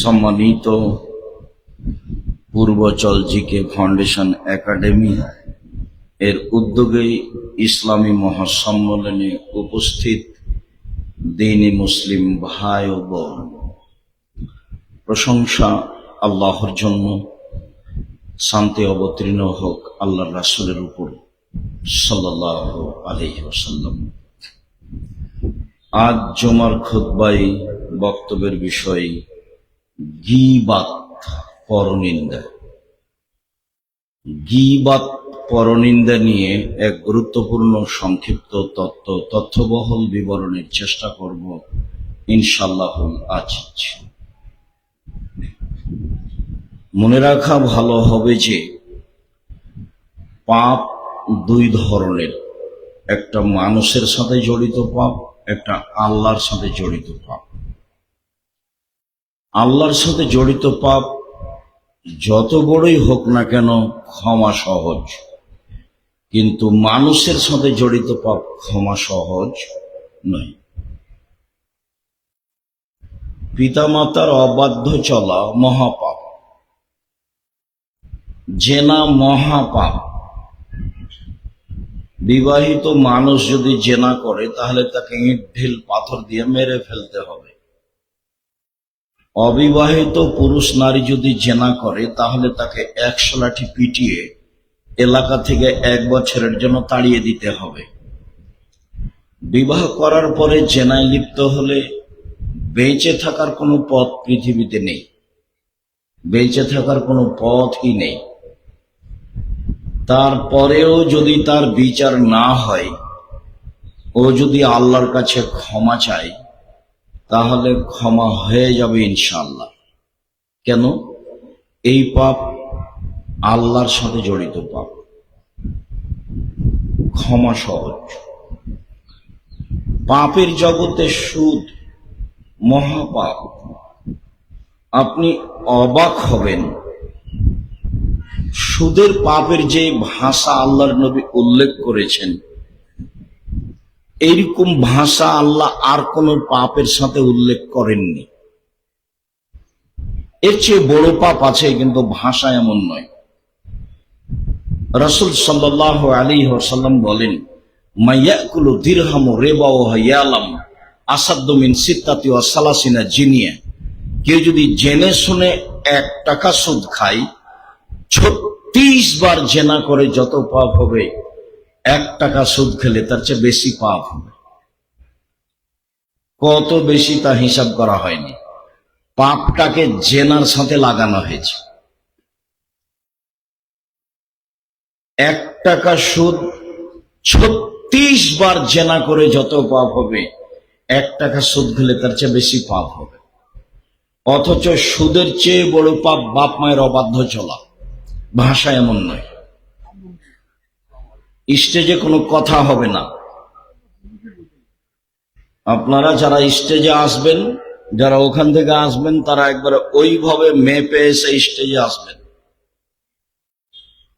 সম্মানিত Purbachal GK foundation academy এর উদ্যোগে ইসলামী মহাসম্মেলনে উপস্থিত দ্বীনী মুসলিম ভাই ও বোন, প্রশংসা আল্লাহর জন্য, শান্তি অবতীর্ণ হোক আল্লাহর রাসূলের উপর সাল্লাল্লাহু আলাইহি ওয়াসাল্লাম। আজ জুমার খুতবায় বক্তব্যের বিষয় গীবাত, পরনিন্দা। গীবাত, পরনিন্দা নিয়ে এক গুরুত্বপূর্ণ সংক্ষিপ্ত তথ্যবহুল বিবরণের চেষ্টা করব ইনশাআল্লাহুল আজিজ। মনে রাখা ভালো হবে যে পাপ দুই ধরনের, একটা মানুষের সাথে জড়িত পাপ, একটা আল্লাহর সাথে জড়িত পাপ। আল্লাহর সাথে জড়িত পাপ যত বড়ই হোক না কেন ক্ষমা সহজ, কিন্তু মানুষের সাথে জড়িত পাপ ক্ষমা সহজ নয়। পিতামাতার অবাধ্য চলা মহাপাপ, জেনা মহাপাপ। বিবাহিত মানুষ যদি জেনা করে তাহলে তাকে ইট ঢিল পাথর দিয়ে মেরে ফেলতে হবে। অবিবাহিত পুরুষ নারী যদি জেনা করে তাহলে তাকে 100 লাঠি পিটিয়ে এলাকা থেকে 1 বছরের জন্য তাড়িয়ে দিতে হবে। বিবাহ করার পরে জেনায় লিপ্ত হলে বেঁচে থাকার কোনো পথ পৃথিবীতে নেই, বেঁচে থাকার কোনো পথই নেই। তারপরেও যদি তার বিচার না হয়, ও যদি আল্লাহর কাছে ক্ষমা চায়, তাহলে ক্ষমা হয়ে যাবে ইনশাআল্লাহ। কেন? এই পাপ আল্লাহর সাথে জড়িত পাপ, ক্ষমা সহজ। পাপের জগতে সুদ মহাপাপ। আপনি অবাক হবেন, সুদের পাপের যে ভাষা আল্লাহর নবী উল্লেখ করেছেন, এইরকম ভাষা আল্লাহ আর কোন পাপের সাথে উল্লেখ করেননি। এর চেয়ে বড় পাপ আছে, কিন্তু ভাষা এমন নয়। রাসূল সাল্লাল্লাহু আলাইহি ওয়াসাল্লাম বলেন, মাইয়াকুলু দিরহামু রিবা ওয়া ইয়ালাম আসাদ্দু মিন সিত্তাতি ওয়া সালাসিনা জিনিয়া। কেউ যদি জেনে শুনে 1 টাকা সুদ খায়, 36 বার জেনা করে যত পাপ হবে, 1 টাকা সুদ খেলে তার চেয়ে বেশি পাপ হবে। কত বেশি তা হিসাব করা হয়নি। পাপটাকে জেনার সাথে লাগানো হয়েছে। 1 টাকা সুদ 36 বার জেনা করে যত পাপ হবে, 1 টাকা সুদ খেলে তার চেয়ে বেশি পাপ হবে। অথচ সুদের চেয়ে বড় পাপ বাপ মায়ের অবাধ্য চলা। ভাষা এমন নয়। স্টেজে কোনো কথা হবে না। আপনারা যারা স্টেজে আসবেন, যারা ওখান থেকে আসবেন, তারা একবারে ওইভাবে মেপে এসে স্টেজে আসবেন।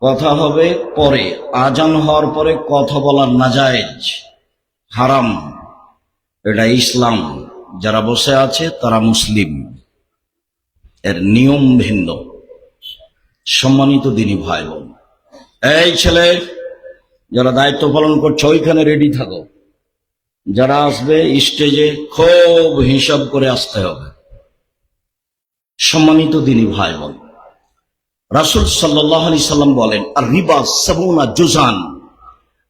কথা হবে পরে, আজান হওয়ার পরে কথা বলা নাজায়েজ, হারাম। এটা ইসলাম। যারা বসে আছে তারা মুসলিম, এর নিয়ম ভিন্ন। সম্মানিত দ্বীনী ভাই বোন, এই ছেলে যারা দায়িত্ব পালন করছে ওইখানে রেডি থাকো। যারা আসবে স্টেজে খুব হিসাব করে আসতে হবে। সম্মানিত দ্বীনী ভাই বোন, রাসূল সাল্লাল্লাহু আলাইহি সাল্লাম বলেন, আর রিবা সাবুনা জুজান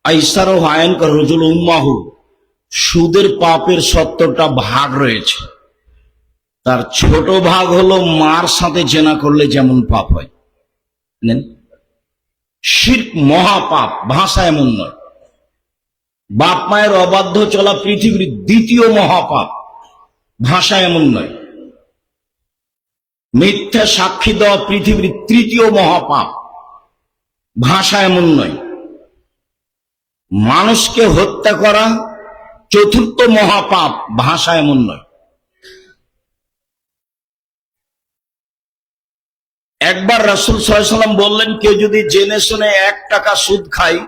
আইসারহু আয়ানকা রাজুল উম্মাহু। সুদের পাপের 70টা ভাগ রয়েছে। তার ছোট ভাগ হলো মার সাথে জেনা করলে যেমন পাপ হয়। শিরক মহাপাপ, ভাষা এমন নয়। বাপ মায়ের অবাধ্য চলা পৃথিবীর 2য় মহাপাপ, ভাষা এমন নয়। মিথ্যা সাক্ষী দেওয়া পৃথিবীর 3য় মহাপাপ, ভাষা এমন নয়। মানুষকে হত্যা করা 4র্থ মহাপাপ, ভাষা এমন নয়। একবার রাসূল সাল্লাল্লাহু আলাইহি ওয়াসাল্লাম বললেন, কেউ যদি জেনে শুনে 1 টাকা সুদ খায়,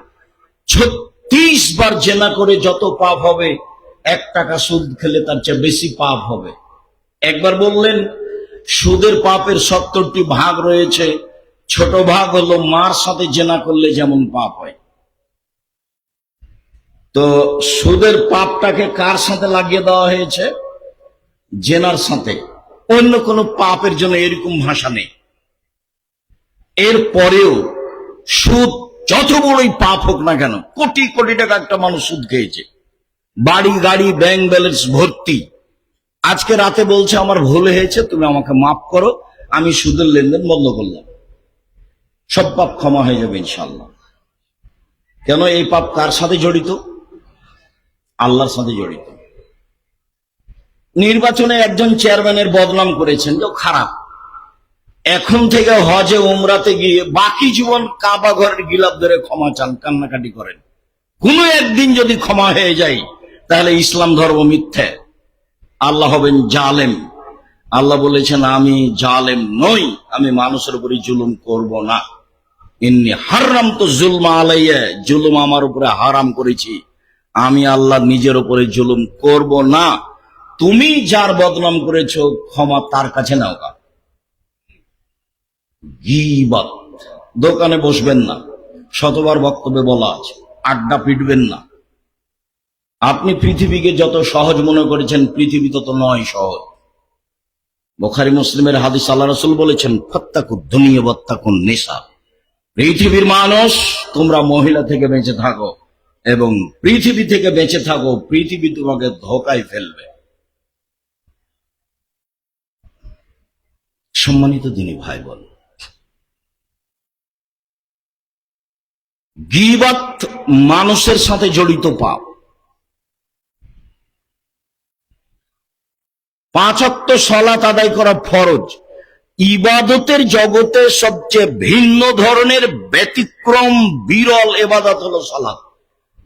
36 বার জেনা করে যত পাপ হবে, 1 টাকা সুদ খেলে তার চেয়ে বেশি পাপ হবে। একবার বললেন, সুদের পাপের 70টি ভাগ রয়েছে। ছোট ভাগ হলো মার সাথে জেনা করলে যেমন পাপ হয়। তো সুদের পাপটাকে কার সাথে লাগিয়ে দেওয়া হয়েছে? জেনার সাথে। অন্য কোনো পাপের জন্য এরকম ভাষা নেই। এরপরেও সুদ যত বড়ই পাপ হোক না কেন, কোটি কোটি টাকা একটা মানুষ সুদ খেয়েছে, বাড়ি গাড়ি ব্যাংক ব্যালেন্স ভর্তি, আজকে রাতে বলছে আমার ভুল হয়েছে, তুমি আমাকে মাফ করো, আমি সুদের লেনদেন বন্ধ করলাম, সব পাপ ক্ষমা হয়ে যাবে ইনশাল্লাহ। কেন? এই পাপ কার সাথে জড়িত? আল্লাহর সাথে জড়িত। নির্বাচনে একজন চেয়ারম্যানের বদনাম করেছেন, যে খারাপ, এখন থেকে হজে উমরাতে গিয়ে বাকি জীবন কাবা ঘরের গিলাপ ধরে ক্ষমা চান, কান্নাকাটি করেন। কোনো একদিন যদি ক্ষমা হয়ে যায় তাহলে ইসলাম ধর্ম মিথ্যে, আল্লাহ হবেন জালেম। আল্লাহ বলেছেন আমি জালেম নই, আমি মানুষের উপরে জুলুম করব না। ইন্নী হারামতু যুলমা আলাইয়া, জুলুম আমার উপরে হারাম করেছি, আমি আল্লাহ নিজের উপরে জুলুম করব না। তুমি যার বদনাম করেছো ক্ষমা তার কাছে নাও। গীবত, দোকানে বসবেন না, শতবার বক্তব্যে বলা আছে, আড্ডা পিটবেন না। আপনি পৃথিবীকে যত সহজ মনে করেছেন, পৃথিবী তত নয় সহজ। বুখারী মুসলিমের হাদিস, আল্লাহ রাসূল বলেছেন ফাত্তাকুদ দুনিয়া ওয়াত্তাকুন নিসা, পৃথিবীর মানুষ তোমরা মহিলা থেকে বেঁচে থাকো এবং পৃথিবী থেকে বেঁচে থাকো, পৃথিবী তোমাকে ধোকায় ফেলবে। সম্মানিত দিনী ভাই বোন, গীবত মানুষের সাথে জড়িত পাপ। 5 ওয়াক্ত সালাত আদায় করা ফরজ। ইবাদতের জগতে সবচেয়ে ভিন্ন ধরনের ব্যতিক্রম বিরল ইবাদত হলো সালাত,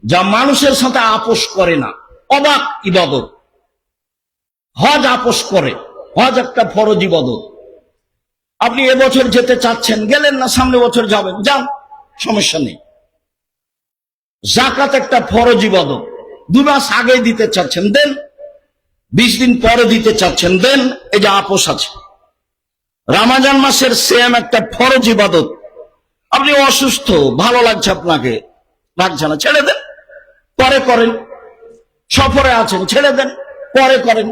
যা মানুষের সাথে আপোষ করে না। অবাক ইবাদত। হজ আপোষ করে, হজ একটা ফরজ ইবাদত। আপনি এবছর যেতে চাচ্ছেন, গেলেন না, সামনে বছর যাবেন, যান, সমস্যা নেই। যাকাত একটা ফরজ ইবাদত, 2 মাস আগে দিতে চাচ্ছেন দেন, 20 দিন পরে দিতে চাচ্ছেন দেন, এই যে আপোষ আছে। রমজান মাসের সিয়াম একটা ফরজ ইবাদত, আপনি অসুস্থ, ভালো লাগছে আপনাকে, লাগছে না, ছেড়ে দেন, পরে করেন। সফরে আছেন, ছেড়ে দেন, পরে করেন।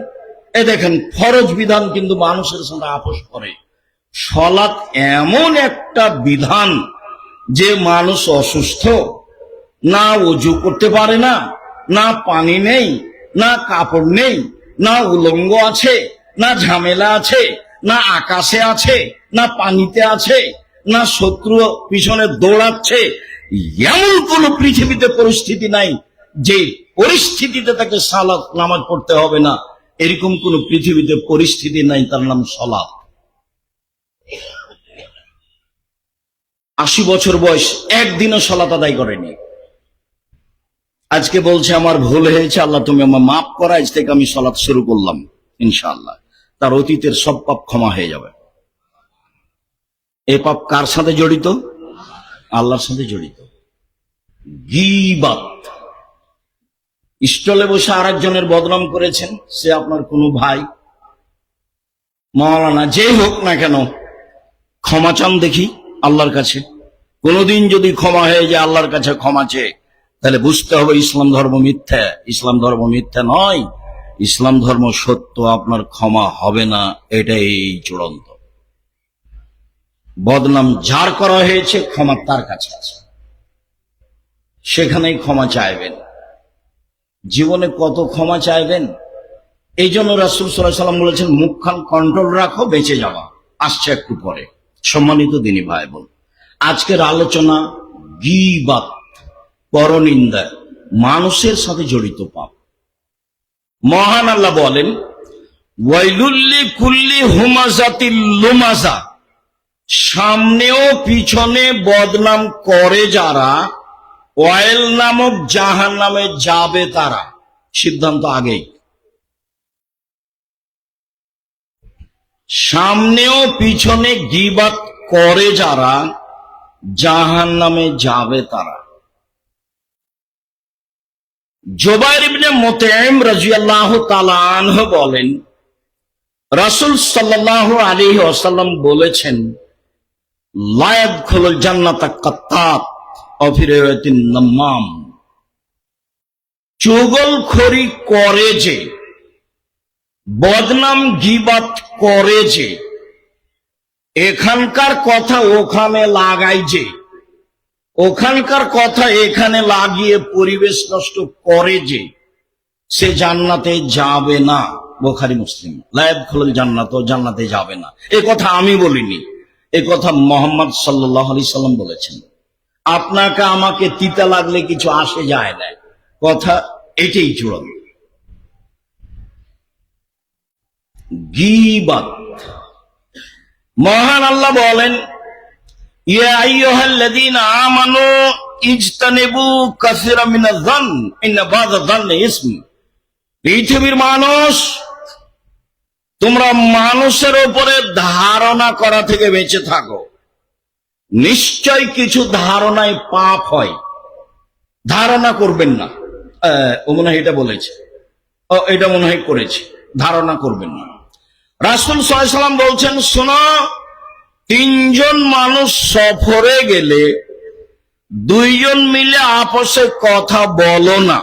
এ দেখেন, ফরজ বিধান কিন্তু মানুষের সাথে আপোষ করে। সালাত এমন একটা বিধান যে মানুষ অসুস্থ, না ওযু করতে পারে না, না পানি নেই, না কাপড় নেই, না উলঙ্গ আছে, না ঝামেলা আছে, না আকাশে আছে, না পানিতে আছে, না শত্রু পিছনে দৌড়াচ্ছে, এমন কোন পৃথিবীতে পরিস্থিতি নাই যে পরিস্থিতিতে তাকে সালাত নামাজ পড়তে হবে না। এরকম কোন পৃথিবীতে পরিস্থিতি নাই, তার নাম সালাত। 80 বছর বয়স, একদিনও সালাত আদায় করেনি। আজকে বলছে আমার ভুল হয়েছে, আল্লাহ তুমি আমার মাফ করা, আজ থেকে আমি সালাত শুরু করলাম, ইনশাআল্লাহ তার অতীতের সব পাপ ক্ষমা হয়ে যাবে। এই পাপ কার সাথে জড়িত? আল্লাহর সাথে জড়িত। গীবত, স্টলে বসে আরেকজনের বদনাম করেছেন, সে আপনার কোনো ভাই, মাওলানা, যে হোক না কেন, ক্ষমা চান দেখি আল্লাহর কাছে। কোনদিন যদি ক্ষমা হয়ে যায় আল্লাহর কাছে ক্ষমা চেয়ে, তাহলে বুঝতে হবে ইসলাম ধর্ম মিথ্যা। ইসলাম ধর্ম মিথ্যা নয়, ইসলাম ধর্ম সত্য, আপনার ক্ষমা হবে না, এটাই চূড়ান্ত। বদনাম যার করা হয়েছে ক্ষমা তার কাছে আছে, সেখানেই ক্ষমা চাইবেন। জীবনে কত ক্ষমা চাইবেন? এই জন্য রাসূল সাল্লাল্লাহু আলাইহি ওয়াসাল্লাম বলেছেন মুখখান কন্ট্রোল রাখো, বেঁচে যাওয়া। আসছে একটু পরে। সম্মানিত দিনী ভাই বোন, আজকের আলোচনা গীবত, পরনিন্দা, মানুষের সাথে জড়িত পাপ। মহান আল্লাহ বলেন ওয়াইলুল লিকুল্লি হুমাযাতিল লুমাযা, সামনেও পিছনে বদনাম করে যারা, ওয়াইল নামক জাহান্নামে যাবে তারা। সিদ্ধান্ত আগেই। সামনেও পিছনে গীবত করে যারা, জাহান্নামে যাবে তারা। জুবাইর ইবনে মুতঈম রাদিয়াল্লাহু তাআলা আনহু বলেন রাসূল সাল্লাল্লাহু আলাইহি ওয়াসাল্লাম বলেছেন, লা ইয়াদখুলুল জান্নাতা কাত্তাত ওয়া ফি রিওয়ায়াতিন নাম্মাম। চুগলখড়ি করে যে, বদনাম গীবাত করে যে, এখানকার কথা ওখানে লাগাই যে, ওখানকার কথা এখানে লাগিয়ে পরিবেশ নষ্ট করে যে, সে জান্নাতে যাবে না। বুখারী মুসলিম। লা ইয়াদখুলুল জান্নাত, জান্নাতে যাবে না। এই কথা আমি বলিনি, এই কথা মুহাম্মদ সাল্লাল্লাহু আলাইহি সাল্লাম বলেছেন। আপনাকে আমাকে তিতা লাগলে কিছু আসে যায় না, কথা এটাই চূড়ান্ত। গীবাত, মহান আল্লাহ বলেন, ইয়া আইয়ুহাল্লাযীনা আমানু ইজতানিবু কাসীরাম মিনায-যন্ন ইন্না বা'যা-যন্নি ইসম। পৃথিবীর মানুষ, তোমরা মানুষের উপরে ধারণা করা থেকে বেঁচে থাকো। নিশ্চয় কিছু ধারণায় পাপ হয়, ধারণা করবেন না। ও মনে হয় এটা বলেছে, ও এটা মনে হয় করেছে, ধারণা করবেন না। রাসূল সাল্লাল্লাহু আলাইহি ওয়াসাল্লাম বলছেন, শোনো, তিনজন মানুষ সফরে গেলে দুইজন মিলে আপসে কথা বলো না।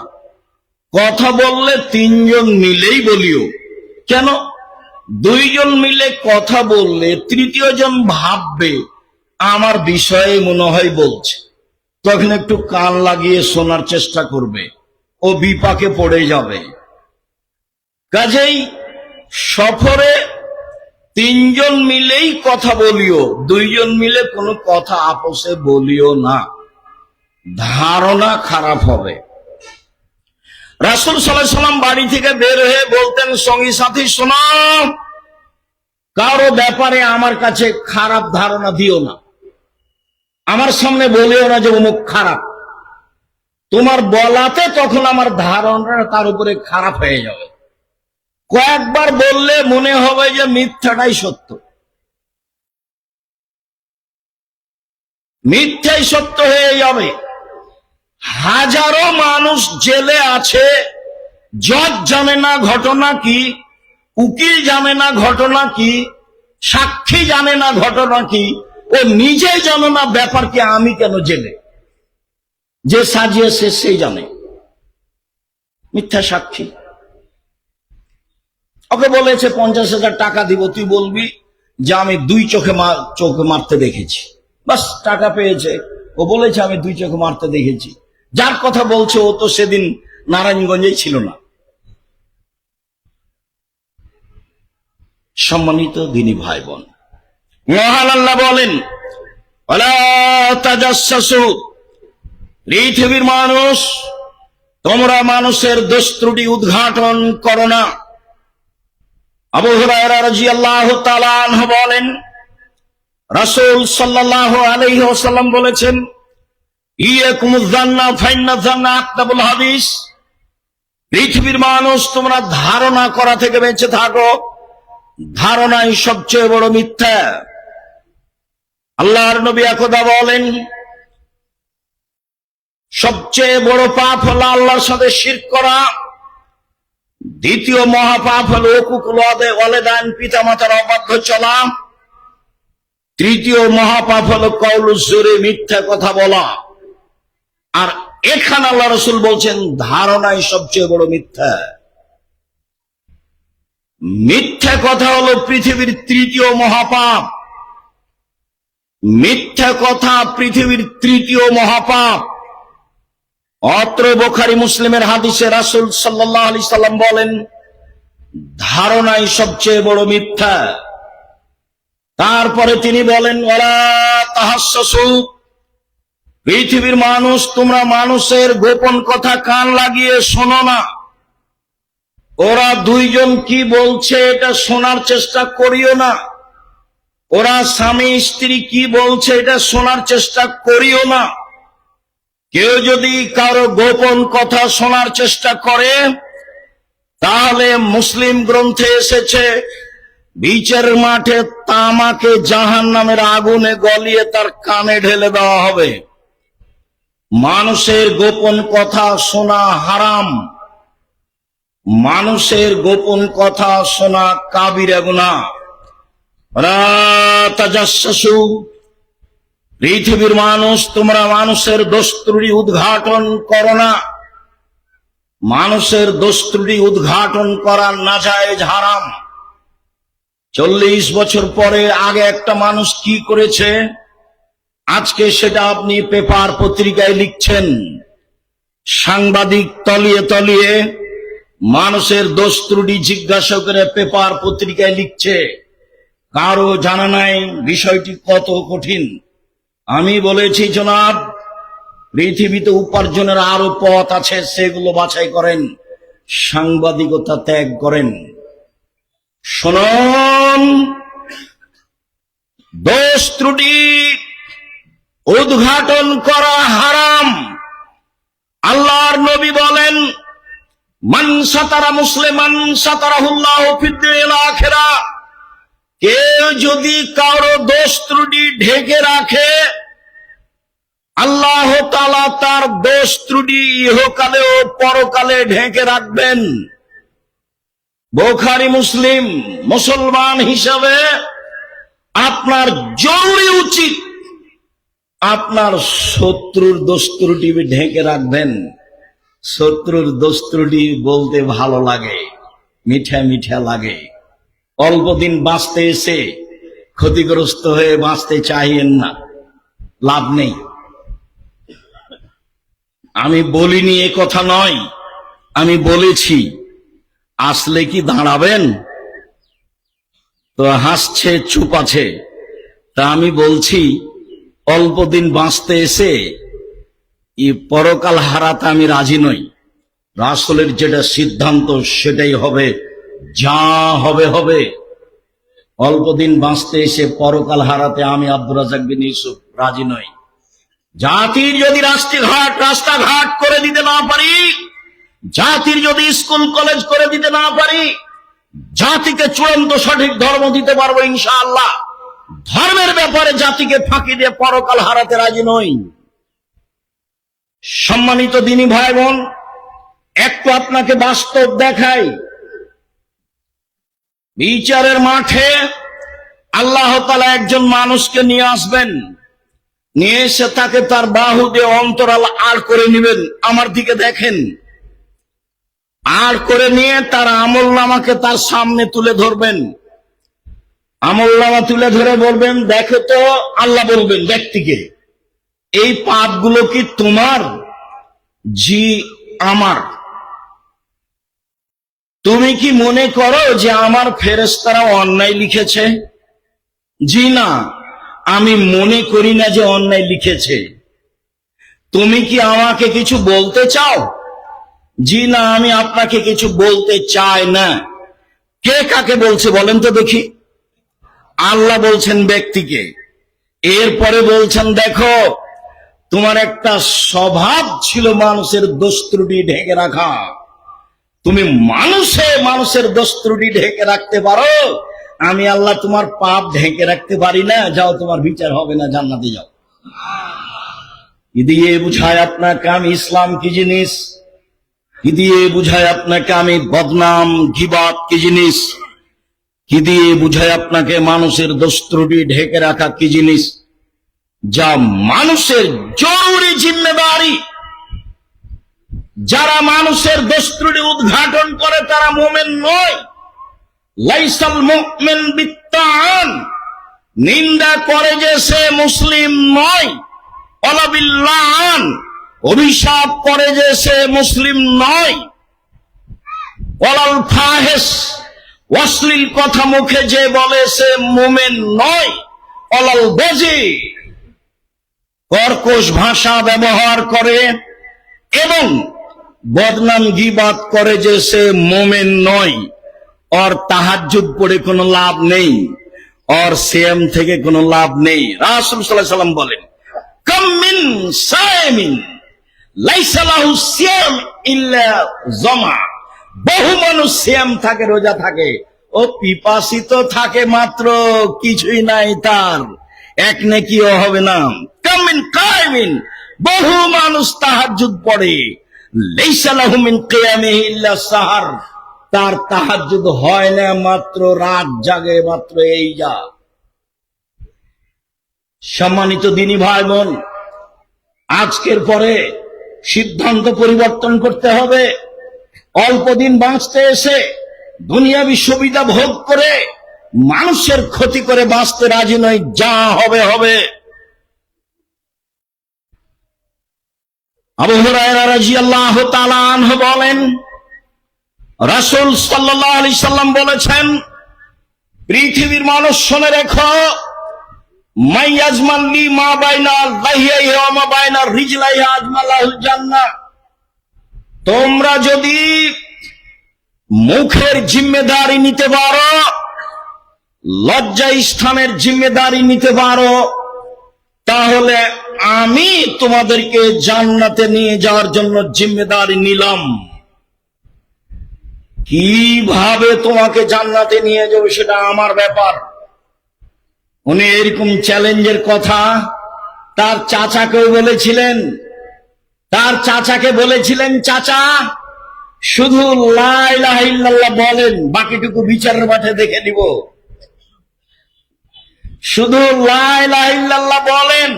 কথা বললে তিনজন মিলেই বলিও। কেন? দুইজন মিলে কথা বললে তৃতীয় জন ভাববে আমার বিষয়ে মনে হয় বলছে, তখন একটু কান লাগিয়ে শোনার চেষ্টা করবে, ও বিপাকে পড়ে যাবে। কাজেই সফরে তিনজন মিলেই কথা বলিও, দুইজন মিলে কোনো কথা আপসে বলিও না, ধারণা খারাপ হবে। রাসূল সাল্লাল্লাহু আলাইহি ওয়াসাল্লাম বাড়ি থেকে বের হয়ে বলতেন সঙ্গী সাথী, শোনো, কারো ব্যাপারে আমার কাছে খারাপ ধারণা দিও না, আমার সামনে বলিও না যে অমুক খারাপ। তোমার বলাতে তখন আমার ধারণা তার উপরে খারাপ হয়ে যাবে। কয়েকবার বললে মনে হবে যে মিথ্যাটাই সত্য, মিথ্যাই সত্য হয়ে যাবে। হাজারো মানুষ জেলে আছে, জজ জানে না ঘটনা কি, উকিল জানে না ঘটনা কি, সাক্ষী জানে না ঘটনা কি, ও নিজে জানে না ব্যাপার কি, আমি কেন জেলে। যে সাজিয়েছে সেই জানে, মিথ্যা সাক্ষী। ওকে বলেছে 50,000 টাকা দিব, তুই বলবি যে আমি দুই চোখে মারতে দেখেছি, বাস টাকা পেয়েছে। ও বলেছে আমি দুই চোখে মারতে দেখেছি। যার কথা বলছে ও তো সেদিন নারায়ণগঞ্জেই ছিল না। সম্মানিত দিনী ভাই বোন, মহান আল্লাহ বলেন, ওয়ালা তাজাসসু। পৃথিবীর মানুষ, তোমরা মানুষের দোষ ত্রুটি উদ্ঘাটন করো না। আবু হুরায়রা রাদিয়াল্লাহু তাআলা আনহু বলেন, রাসূল সাল্লাল্লাহু আলাইহি ওয়াসাল্লাম বলেছেন, ইয়াকুমুয যান্না ফাইন্না যান্না আকতাবুল হাদিস। পৃথিবীর মানুষ, তোমরা ধারণা করা থেকে বেঁচে থাকো, ধারণাই সবচেয়ে বড় মিথ্যা। আল্লাহর নবী একদা বলেন, সবচেয়ে বড় পাপ হলো আল্লাহর সাথে শিরক করা, দ্বিতীয় মহাপাপ হলো উকুকুল ওয়ালিদাইন, পিতামাতার অবাধ্য চলা, তৃতীয় মহাপাপ হলো কওলুজ জুরি, মিথ্যা কথা বলা। আর এখানে আল্লাহ রাসূল বলছেন ধারণাই সবচেয়ে বড় মিথ্যা। মিথ্যা কথা হলো পৃথিবীর তৃতীয় মহাপাপ। মিথ্যা কথা পৃথিবীর তৃতীয় মহাপাপ। অত্র বুখারী মুসলিমের হাদিসে রাসূল সাল্লাল্লাহু আলাইহি সাল্লাম বলেন, ধারণাই সবচেয়ে বড় মিথ্যা। তারপরে তিনি বলেন, ওয়ালা তাহাসসু। পৃথিবীর মানুষ, তোমরা মানুষের গোপন কথা কান লাগিয়ে শোনো না। ওরা দুইজন কি বলছে এটা শোনার চেষ্টা করিও না। ওরা স্বামী স্ত্রী কি বলছে এটা শোনার চেষ্টা করিও না। কেউ যদি কারো গোপন কথা শোনার চেষ্টা করে, তাহলে মুসলিম গ্রন্থে এসেছে, বিচারের মাঠে তামাকে জাহান্নামের আগুনে গলিয়ে তার কানে ঢেলে দেওয়া হবে। মানুষের গোপন কথা শোনা হারাম। মানুষের গোপন কথা শোনা কাবিরা গুনাহ। ওয়ালা তাজাসসু, পৃথিবীর মানুষ, তোমরা মানুষের দোষ ত্রুটি উদ্ঘাটন করো না। মানুষের দোষ ত্রুটি উদ্ঘাটন করা নাজায়েজ, হারাম। 40 বছর পরে আগে একটা মানুষ কি করেছে, আজকে সেটা আপনি পেপার পত্রিকায় লিখছেন। সাংবাদিক তলিয়ে তলিয়ে মানুষের দোষ ত্রুটি জিজ্ঞাসা করে পেপার পত্রিকায় লিখছে। কারো জানা নাই বিষয়টি কত কঠিন। আমি বলেছি, জনাব, পৃথিবীতে উপার্জনের আরো পথ আছে, সেগুলো বাছাই করেন, সাংবাদিকতা ত্যাগ করেন। শুনুন, দোষ ত্রুটি উদ্ঘাটন করা হারাম। আল্লাহর নবী বলেন, মান সাতারা মুসলিমান সাতারাহুল্লাহু ফিদ দুনিয়াল আখিরাহ। কেউ যদি কারো দোষ ত্রুটি ঢেকে রাখে, আল্লাহ তাআলা তার দোষ ত্রুটি ইহকালে ও পরকালে ঢেকে রাখবেন। বুখারী, মুসলিম। মুসলমান হিসাবে আপনার জরুরি উচিত আপনার শত্রুর দোষ ত্রুটি ঢেকে রাখবেন। শত্রুর দোষ ত্রুটি বলতে ভালো লাগে, মিঠা মিঠা লাগে। অল্প দিন বাঁচতে এসে ক্ষতিগ্রস্ত হয়ে বাঁচতে চাইেন না, লাভ নেই। আমি বলিনি এ কথা নয়, আমি বলেছি। আসলে কি দাঁড়াবেন? তো হাসছে, চুপ আছে। তা আমি বলছি, অল্প দিন বাঁচতে এসে পরকাল হারাতে আমি রাজি নই। রাসূলের যেটা সিদ্ধান্ত সেটাই হবে, যা হবে হবে। অল্প দিন বাঁচতে এসে পরকাল হারাতে আমি আব্দুর রাজ্জাক বিন ইউসুফ রাজি নই। জাতির যদি রাস্তাঘাট করে দিতে না পারি, জাতির যদি স্কুল কলেজ করে দিতে না পারি, জাতিকে চূড়ান্ত সঠিক ধর্ম দিতে পারবো ইনশাআল্লাহ। ধর্মের ব্যাপারে জাতিকে ফাঁকি দিয়ে পরকাল হারাতে রাজি নই। সম্মানিত দিনী ভাই বোন, একটু আপনাকে বাস্তব দেখাই। বিচারের মাঠে আল্লাহ তাআলা একজন মানুষকে নিয়ে আসবেন, নিয়ে এসে তাকে তার বাহু দিয়ে অন্তরাল আড় করে নেবেন। আমার দিকে দেখেন। আড় করে নিয়ে তার আমলনামাকে তার সামনে তুলে ধরবেন। আমলনামা তুলে ধরে বলবেন, দেখো তো, আল্লাহ বলবেন ব্যক্তিকে, এই পাপগুলো কি তোমার? জি, আমার। তুমি কি মনে করো যে আমার ফেরেশতারা অন্যায় লিখেছে? জি না, আমি মনে করি না যে অন্যায় লিখেছে। তুমি কি আমাকে কিছু বলতে চাও? জি না, আমি আপনাকে কিছু বলতে চাই না। কে কাকে বলছে বলেন তো দেখি? আল্লাহ বলছেন ব্যক্তিকে। এরপরে বলছেন, দেখো, তোমার একটা স্বভাব ছিল মানুষের দোষ ত্রুটি ঢেকে রাখা। তুমি মানুষের দোষ ত্রুটি ঢেকে রাখতে পারো, আমি আল্লাহ তোমার পাপ ঢেকে রাখতে পারি না। যাও, তোমার বিচার হবে না, জান্নাতে যাও। কি দিয়ে বুঝায় আপনাকে আমি ইসলাম কি জিনিস? কি দিয়ে বুঝায় আপনাকে আমি বদনাম গীবত কি জিনিস? কি দিয়ে বুঝায় আপনাকে মানুষের দোষ ত্রুটি ঢেকে রাখা কি জিনিস? যা মানুষের জরুরি জিম্মেদারি। যারা মানুষের দোষ ত্রুটি উদ্ঘাটন করে তারা মুমিন নয়। লাইসাল মুমিন বিত্তান, নিন্দা করে যে সে মুসলিম নয়। ওয়ালা বিল্লান, অভিশাপ করে যে সে মুসলিম নয়। ওয়ালাল ফাহিশ, অশ্লীল কথা মুখে যে বলে সে মুমিন নয়। ওয়ালাল বাজি, কর্কশ ভাষা ব্যবহার করে এবং বদনাম গীবত করে যে সে মুমিন নয়। और তাহাজ্জুদ পড়ে কোনো লাভ নেই, और সিয়াম থেকে কোনো লাভ নেই। রাসূল সাল্লাল্লাহু আলাইহি ওয়াসাল্লাম বলেন, কাম মিন সাইমিন লাইসা লাহু সিয়াম ইল্লা জামা। বহু মানুষ সিয়াম থাকে, রোজা থাকে, ও পিপাসিত থাকে মাত্র, কিছুই নাই তার, এক নেকিও হবে না। কাম মিন কাইমিন, বহু মানুষ তাহাজ্জুদ পড়ে, লাইসা লাহু মিন কিয়ামিহি ইল্লা সাহার। তার তাহাজ্জুদ হয় না, মাত্র রাত জাগে, মাত্র এই যা। সম্মানিত দিনী ভাই বোন, আজকের পরে সিদ্ধান্ত পরিবর্তন করতে হবে। অল্প দিন বাঁচতে এসে দুনিয়াবি সুবিধা ভোগ করে মানুষের ক্ষতি করে বাঁচতে রাজি নয়। যা হবে হবে। আবু হুরায়রা রাদিয়াল্লাহু তাআলা আনহু বলেন, রাসূল সাল্লাল্লাহু আলাইহি সাল্লাম বলেছেন, পৃথিবীর মানুষ শুনে রেখো, মাইয়াজমান লি মা বাইনা লাহিয়াহি ওয়া মা বাইনা রিজলাইহি আজমালাহুল জান্নাহ। তোমরা যদি মুখের জিম্মেদারি নিতে পারো, লজ্জা স্থানের জিম্মেদারি নিতে পারো, তাহলে আমি তোমাদেরকে জান্নাতে নিয়ে যাওয়ার জন্য জিম্মেদারি নিলাম। কিভাবে তোমাকে জান্নাতে নিয়ে যাবো সেটা আমার ব্যাপার। উনি এরকম চ্যালেঞ্জের কথা তার চাচাকেও বলেছিলেন। তার চাচাকে বলেছিলেন, চাচা শুধু লা ইলাহা ইল্লাল্লাহ বলেন, বাকিটুকু বিচারের মাঠে দেখে নিব। শুধু লা ইলাহা ইল্লাল্লাহ বলেন,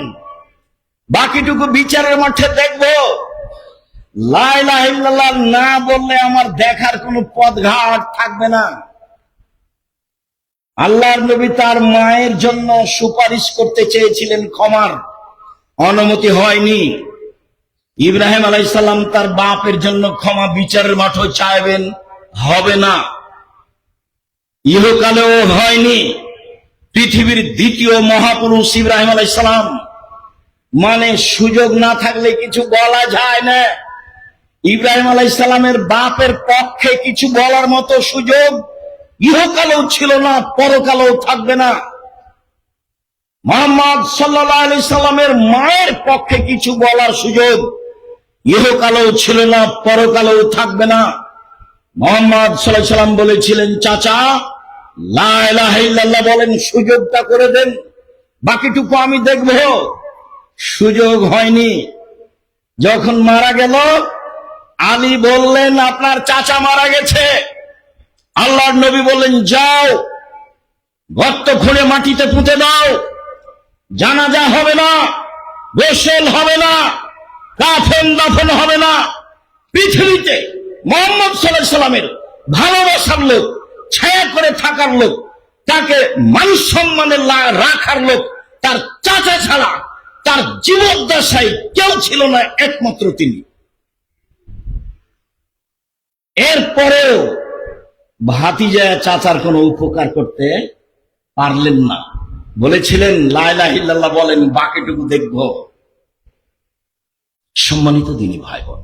বাকিটুকু বিচারের মাঠে দেখব। লা ইলাহা ইল্লাল্লাহ না বললে আমার দেখার কোনো পথঘাট থাকবে না। আল্লাহর নবী তার মায়ের জন্য সুপারিশ করতে চেয়েছিলেন, ক্ষমার অনুমতি হয়নি। ইব্রাহিম আলাইহিস সালাম তার বাপের জন্য ক্ষমা বিচারের মাঠে চাইবেন, হবে না। ইহকালেও হয়নি। পৃথিবীর দ্বিতীয় মহাপুরুষ ইব্রাহিম আলাইহিস সালাম, মানে সুযোগ না থাকলে কিছু বলা যায় না। ইব্রাহিম আলাইহিস সালামের বাপের পক্ষে কিছু বলার মতো সুযোগ ইহকালেও ছিল না, পরকালেও থাকবে না। মুহাম্মদ সাল্লাল্লাহু আলাইহি সাল্লামের মায়ের পক্ষে কিছু বলার সুযোগ ইহকালেও ছিল না, পরকালেও থাকবে না। মুহাম্মদ সাল্লাল্লাহু আলাইহি সাল্লাম বলেছিলেন, চাচা লা ইলাহা ইল্লাল্লাহ বলেন, সুযোগটা করে দেন, বাকিটুকু আমি দেখব। সুযোগ হয়নি। যখন মারা গেল, আলী বললেন, আপনার চাচা মারা গেছে। আল্লাহর নবী বললেন, যাও গর্ত খুঁড়ে মাটিতে পুঁতে দাও। জানাজা হবে না, গোসল হবে না, কাফন দাফন হবে না। পৃথিবীতে মুহাম্মদ সাল্লাল্লাহু আলাইহি সাল্লামের ভালোবাসার লোক, ছায়া করে থাকার লোক, তাকে মান সম্মানে রাখার লোক তার চাচা ছাড়া তার জীবদ্দশায় কেউ ছিল না, একমাত্র তিনি। এরপরেও ভাতিজা চাচার কোনো উপকার করতে পারলেন না। বলেছিলেন, লা ইলাহা ইল্লাল্লাহ বলেন, বাকিটুকু দেখব। সম্মানিত দিনী ভাই বোন,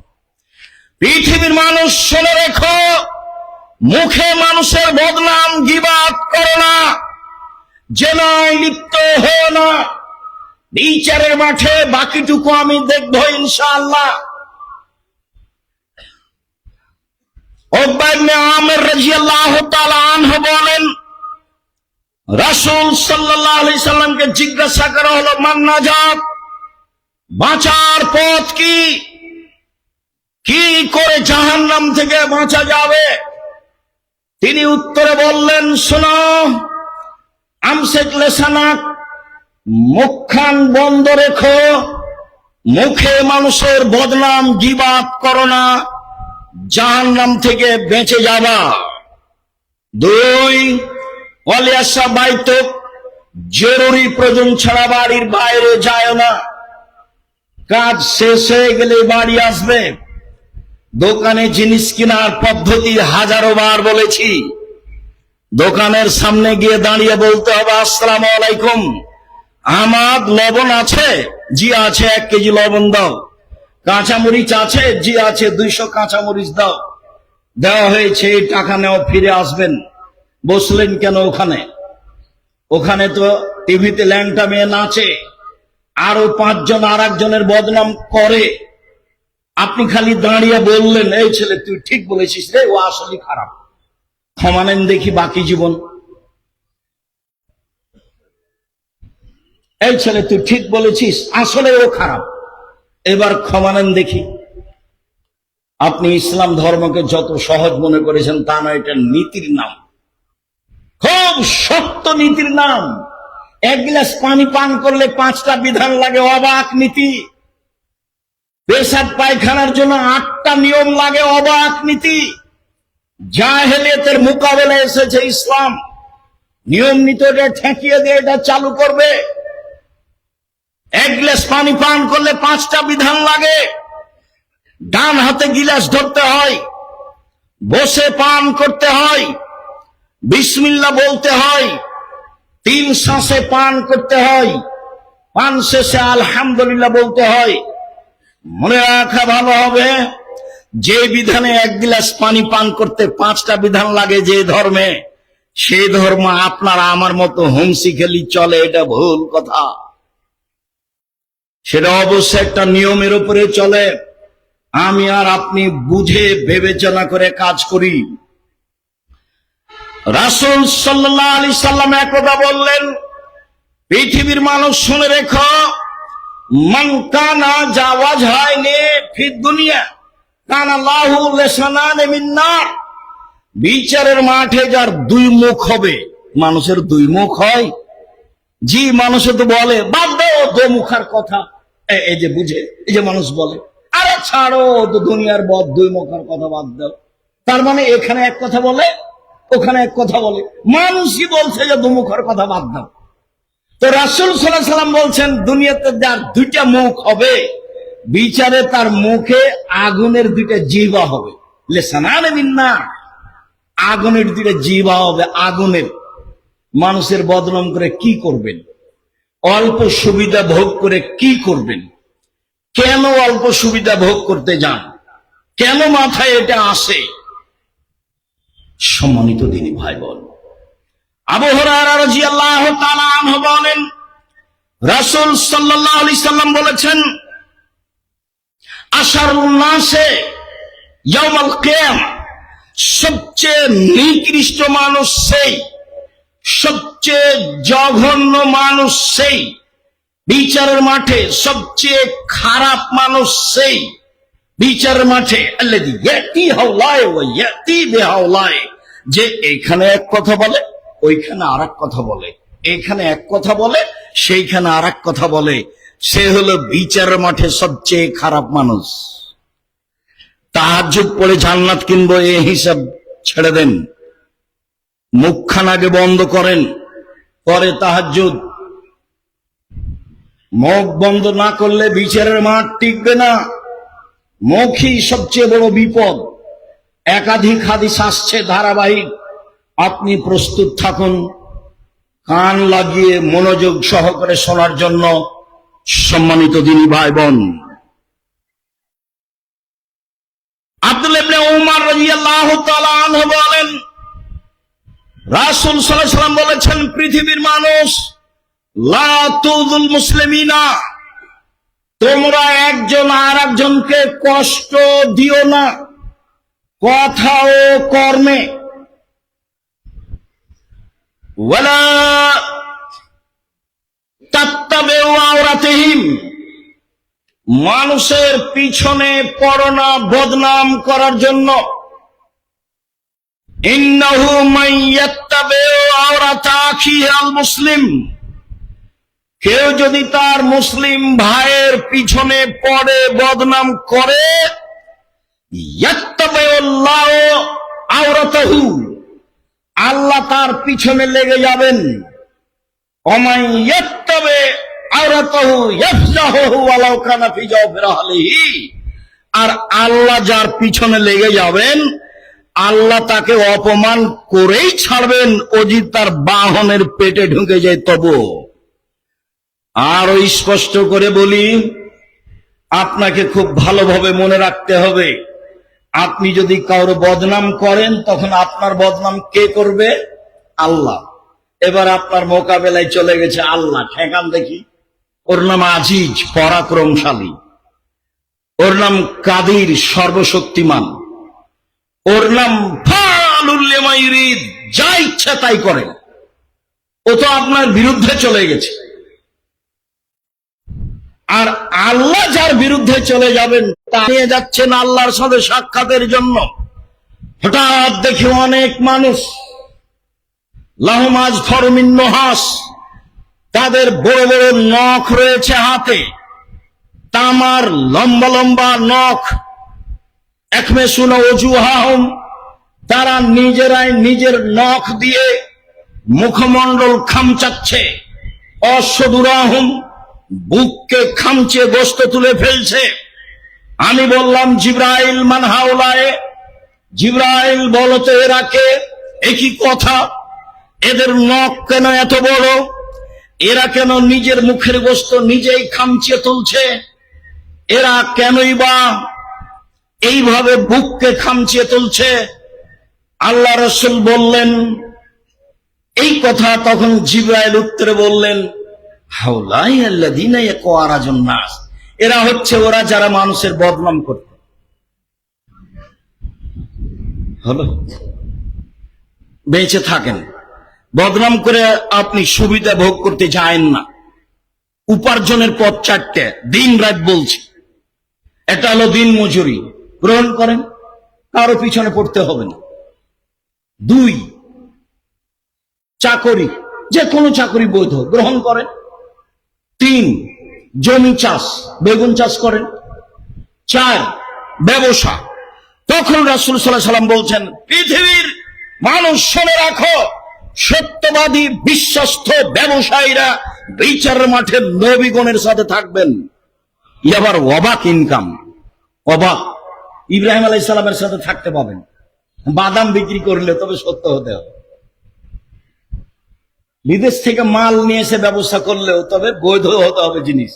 পৃথিবীর মানুষ শুনে রেখো, মুখে মানুষের বদনাম গীবাত করো না, জেনায় লিপ্ত হও না। বিচারের মাঠে বাকিটুকু আমি দেখব ইনশাআল্লাহ। উকবা ইবনে আমির রাদিয়াল্লাহু তাআলা আনহু বলেন, রাসূল সাল্লাল্লাহু আলাইহি সাল্লামকে জিজ্ঞাসা করা হলো, মান নাজাত, বাঁচার পথ কি? কি করে জাহান্নাম থেকে বাঁচা যাবে? তিনি উত্তরে বললেন, শোনো, আমসিক লিসানাক, মুখখান বন্ধ রেখো, মুখে মানুষের বদনাম গীবাত করো না, জাহান্নাম থেকে বেঁচে যাবা। 2, ওয়ালিয়াসা বাইতুক, জরুরি প্রয়োজন ছাড়া বাড়ির বাইরে যায় না। কাজ শেষ হয়ে গেলে বাড়ি আসবে। দোকানে জিনিস কেনার পদ্ধতি হাজারো বার বলেছি। দোকানের সামনে গিয়ে দাঁড়িয়ে বলতে হবে, আসসালামু আলাইকুম, আমার লবণ আছে? জি আছে, 1 কেজি লবণ দাও। কাঁচামরিচ আছে? জি আছে, 200 কাঁচামরিচ দাও। দেওয়া হয়েছে, এই টাকা নেও, ফিরে আসবেন। বসলেন কেন ওখানে? ওখানে তো টিভিতে ল্যাংটা মেয়ে নাচে, আরো 5 জন আর একজনের বদনাম করে। আপনি খালি দাঁড়িয়ে বললেন, এই ছেলে তুই ঠিক বলেছিস রে, ও আসলে খারাপ, ক্ষমা নেন দেখি বাকি জীবন। এই ছেলে তুই ঠিক বলেছিস, আসলে ও খারাপ, এবার ক্ষমা নেন দেখি। আপনি ইসলাম ধর্মকে যত সহজ মনে করেছেন তা নয়, এটা নীতির নাম, খুব শক্ত নীতির নাম। এক গ্লাস পানি পান করলে 5টা বিধান লাগে, অবাক নীতি। পেশাব পায়খানার জন্য 8টা নিয়ম লাগে, অবাক নীতি। জাহেলিয়াতের মোকাবেলায় এসেছে ইসলাম, নিয়ম নীতি এটা ঠেকিয়ে দিয়ে এটা চালু করবে। এক গ্লাস পানি পান করলে 5টা বিধান লাগে। ডান হাতে গিলাস ধরতে হয়, বসে পান করতে হয়, বিসমিল্লাহ বলতে হয়, 3 শ্বাসে পান করতে হয়, পান শেষে আলহামদুলিল্লাহ বলতে হয়। মনে রাখা ভালো হবে, যে বিধানে 1 গ্লাস পানি পান করতে 5টা বিধান লাগে যে ধর্মে, সেই ধর্ম আপনার আমার মতো হুমসি খেলি চলে, এটা ভুল কথা। সেটা অবশ্যই একটা নিয়মের উপরে চলে। আমি আর আপনি বুঝে বিবেচনা করে কাজ করি। রাসূল সাল্লাল্লাহু আলাইহি সাল্লাম একদা বললেন, পৃথিবীর মানুষ শুনে রেখো, মান কানা জাওয়াজহাইনি ফিদ দুনিয়া কানা লাহু লিসানান মিন নার। বিচারের মাঠে যার 2 মুখ হবে। মানুষের 2 মুখ হয়? জি, মানুষে তো বলে, বাদ দাও দোমুখার কথা, এই যে বুঝে, এই যে মানুষ বলে, আরে ছাড়ো তো দুনিয়ার 2 মুখার কথা বাদ দাও। তার মানে এখানে এক কথা বলে, ওখানে এক কথা বলে, মানুষই বলছে যে 2 মুখার কথা বাদ দাও। তো রাসূল সাল্লাল্লাহু আলাইহি সাল্লাম বলছেন, দুনিয়াতে যার 2টা মুখ হবে, বিচারে তার মুখে আগুনের 2টা জিহ্বা হবে, লিসানান মিন নার, আগুনের 2টা জিহ্বা হবে, আগুনের। মানুষের বদনাম করে কি করবেন? অল্প সুবিধা ভোগ করে কি করবেন? কেন অল্প সুবিধা ভোগ করতে যান? কেন মাথায় এটা আসে? সম্মানিত দিনী ভাই বোন, আবু হুরায়রা রাদিয়াল্লাহু তাআলা আনহু বলেন, রাসূল সাল্লাল্লাহু আলাইহি সাল্লাম বলেছেন, আশারুন নাসে ইয়াউমাল কিয়ামা, সবচেয়ে নিকৃষ্ট মানুষ সেই, সবচেয়ে জঘন্য মানুষ সেই, বিচারের মাঠে সবচেয়ে খারাপ মানুষ সেই, বিচারের মাঠে আল্লাযী ইয়াতি হাওলায় ওয়া ইয়াতি বিহাওলায়, যে এখানে এক কথা বলে, ওইখানে আরেক কথা বলে, এখানে এক কথা বলে, সেইখানে আরেক কথা বলে, সে হলো বিচারের মাঠে সবচেয়ে খারাপ মানুষ। তাহাজ্জুদ পড়ে জান্নাত কিনবো এই হিসাব ছেড়ে দেন, মুখখান আগে বন্ধ করেন, পরে তাহাজ্জুদ। মুখ বন্ধ না করলে বিচারের মাঠ টিকবে না। মুখই সবচেয়ে বড় বিপদ। একাধিক হাদিস আসছে ধারাবাহিক, আপনি প্রস্তুত থাকুন কান লাগিয়ে মনোযোগ সহকারে শোনার জন্য। সম্মানিত দিনী ভাই বোন, আব্দুল্লাহ ইবনে উমর রাদিয়াল্লাহু তাআলা আনহু বলেন, রাসূল সাল্লাল্লাহু আলাইহি সাল্লাম বলেছেন, পৃথিবীর মানুষ লা তুযুল মুসলিমিনা, তোমরা একজন আর একজনকে কষ্ট দিও না কথা ও কর্মে। ওয়ালা তাত্তাবিউ আওরাতিহিম, মানুষের পিছনে পড়ো না বদনাম করার জন্য। ইন্নাহু মান ইয়াত্তাবিউ আওরাতা আখিহি আল মুসলিম, কেউ যদি তার মুসলিম ভাইয়ের পিছনে পড়ে বদনাম করে, ইয়াত্তাবিউল্লাহু আওরাতাহু, আল্লাহ তার পিছনে লেগে যাবেন। ওমান ইয়াত্তাবি আওরাতাহু ইয়াফজাহু ওয়ালাউ কানা ফি জাওফি রাহলিহি, আর আল্লাহ যার পিছনে লেগে যাবেন, আল্লাহ তাকে অপমান করেই ছাড়বেন, ও যদি তার বাহনের পেটে ঢুকে যায় তবু। আরো স্পষ্ট করে বলি, আপনাকে খুব ভালোভাবে মনে রাখতে হবে, আপনি যদি কারো বদনাম করেন, তখন আপনার বদনাম কে করবে? আল্লাহ। এবার আপনার মোকাবেলায় চলে গেছে আল্লাহ, ঠেকান দেখি। ওর নাম আজিজ, পরাক্রমশালী, ওর নাম কাদির, সর্বশক্তিমান, ওর নাম ফাআলুল লিমা ইউরিদ, যা ইচ্ছা তাই করে। ও তো আপনার বিরুদ্ধে চলে গেছে। আর আল্লাহ যার বিরুদ্ধে চলে যাবেন তা নিয়ে যাচ্ছেন আল্লাহর সাথে সাক্ষাতের জন্য। হঠাৎ দেখি অনেক মানুষ লাহুম আজফারু মিন নুহাস, তাদের বড় বড় নখ রয়েছে হাতে, তামার লম্বা লম্বা নখ। একমেসুনা ওজুহাহুম, তারা নিজেরাই নিজের নখ দিয়ে মুখমণ্ডল খামচাচ্ছে। অসদুরাহুম, বুককে খামচে গোশত তুলে ফেলছে। আমি বললাম জিবরাইল মান হাওলায়ে, জিবরাইল বলতে এরা কে? একই কথা, এদের নখ কেন এত বড়? এরা কেন নিজের মুখের গোশত নিজেই খামচে তুলছে? এরা কেনই বা এইভাবে বুককে খামচে তুলছে? আল্লাহ রাসূল বললেন এই কথা। তখন জিবরাইল উত্তরে বললেন, হাউলাই আল্লাযীনা ইয়াকওয়ারাজুন নাস, এরা হচ্ছে ওরা যারা মানুষের বদনাম করত। হলো, বেঁচে থাকেন, বদনাম করে আপনি সুবিধা ভোগ করতে যায়েন না। উপার্জনের পথ চারটে, দিন রাত বলছি। একটা হলো দিন মজুরি, গ্রহণ করেন, কারো পিছনে পড়তে হবে না। 2, চাকরি, যে কোনো চাকরি বৈধ, গ্রহণ করেন। 3, জমি চাষ, বেগুন চাষ করেন। 4, ব্যবসা। তখন রাসূল সাল্লাল্লাহু আলাইহি ওয়াসাল্লাম বলছেন, পৃথিবীর মানুষ শুনে রাখো, সত্যবাদী বিশ্বস্ত ব্যবসায়ীরা বিচারের মাঠে নবীগণের সাথে থাকবেন। আবার অবাক ইনকাম, অবাক। ইব্রাহিম আলাইহিস সালামের সাথে থাকতে পাবেন। বাদাম বিক্রি করলে তবে সত্য হতে হবে। বিদেশ থেকে মাল নিয়ে এসে ব্যবসা করলেও তবে বৈধ হতে হবে জিনিস,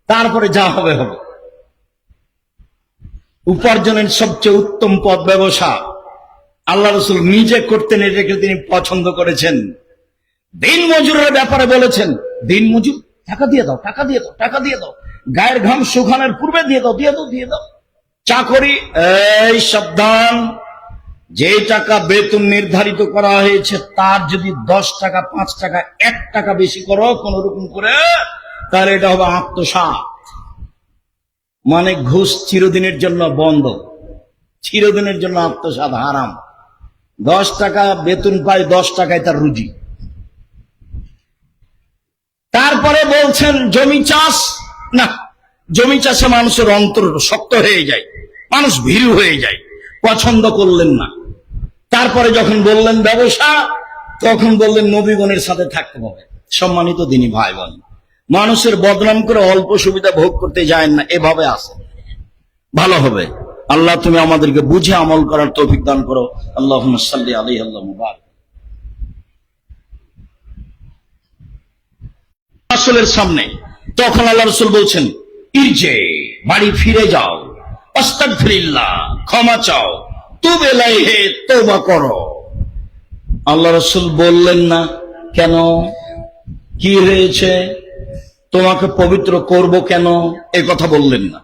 তারপরে যা হবে হবে। উপার্জনের সবচেয়ে উত্তম পথ ব্যবসা। আল্লাহ রাসূল নিজে করতেন, এটাকে তিনি পছন্দ করেছেন। দিন মজুরের ব্যাপারে বলেছেন, দিন মজুর টাকা দিয়ে দাও, টাকা দিয়ে দাও, টাকা দিয়ে দাও, গায়ের ঘাম শুকানোর পূর্বে দিয়ে দাও, দিয়ে দাও, দিয়ে দাও। চাকরি, এই সাবধান, যে টাকা বেতন নির্ধারিত করা হয়েছে তার যদি 10 টাকা, 5 টাকা, 1 টাকা বেশি করো কোন রকম করে, তাহলে এটা হবে আত্মসাৎ। মানে ঘুষ চিরদিনের জন্য বন্ধ, চিরদিনের জন্য আত্মসাৎ হারাম। 10 টাকা বেতন পায়, 10 টাকায় তার রুজি। তারপরে বলছেন জমি চাষ, না, জমি চাষে মানুষের অন্তর শক্ত হয়ে যায়, মানুষ ভীরু হয়ে যায়, পছন্দ করলেন না। তারপরে যখন বললেন ব্যবসা, তখন বললেন নবীগণের সাথে থাকতে হবে। সম্মানিত দিনী ভাই বোন, মানুষের বদনাম করে অল্প সুবিধা ভোগ করতে যায় না, এভাবে আসে, ভালো হবে। আল্লাহ তুমি আমাদেরকে বুঝে আমল করার তৌফিক দান করো। আল্লাহুম্মা সাল্লি আলাইহি আল্লাহ মুবারক। রাসূলের সামনে তখন আল্লাহ রাসূল বলছেন, ইরজে, বাড়ি ফিরে যাও, আস্তাগফিরিল্লাহ, ক্ষমা চাও, তুব ইলাইহি, তওবা করো। আল্লাহ রাসূল বললেন না কেন, কি হয়েছে, তোমাকে পবিত্র করব কেন, এই কথা বললেন না।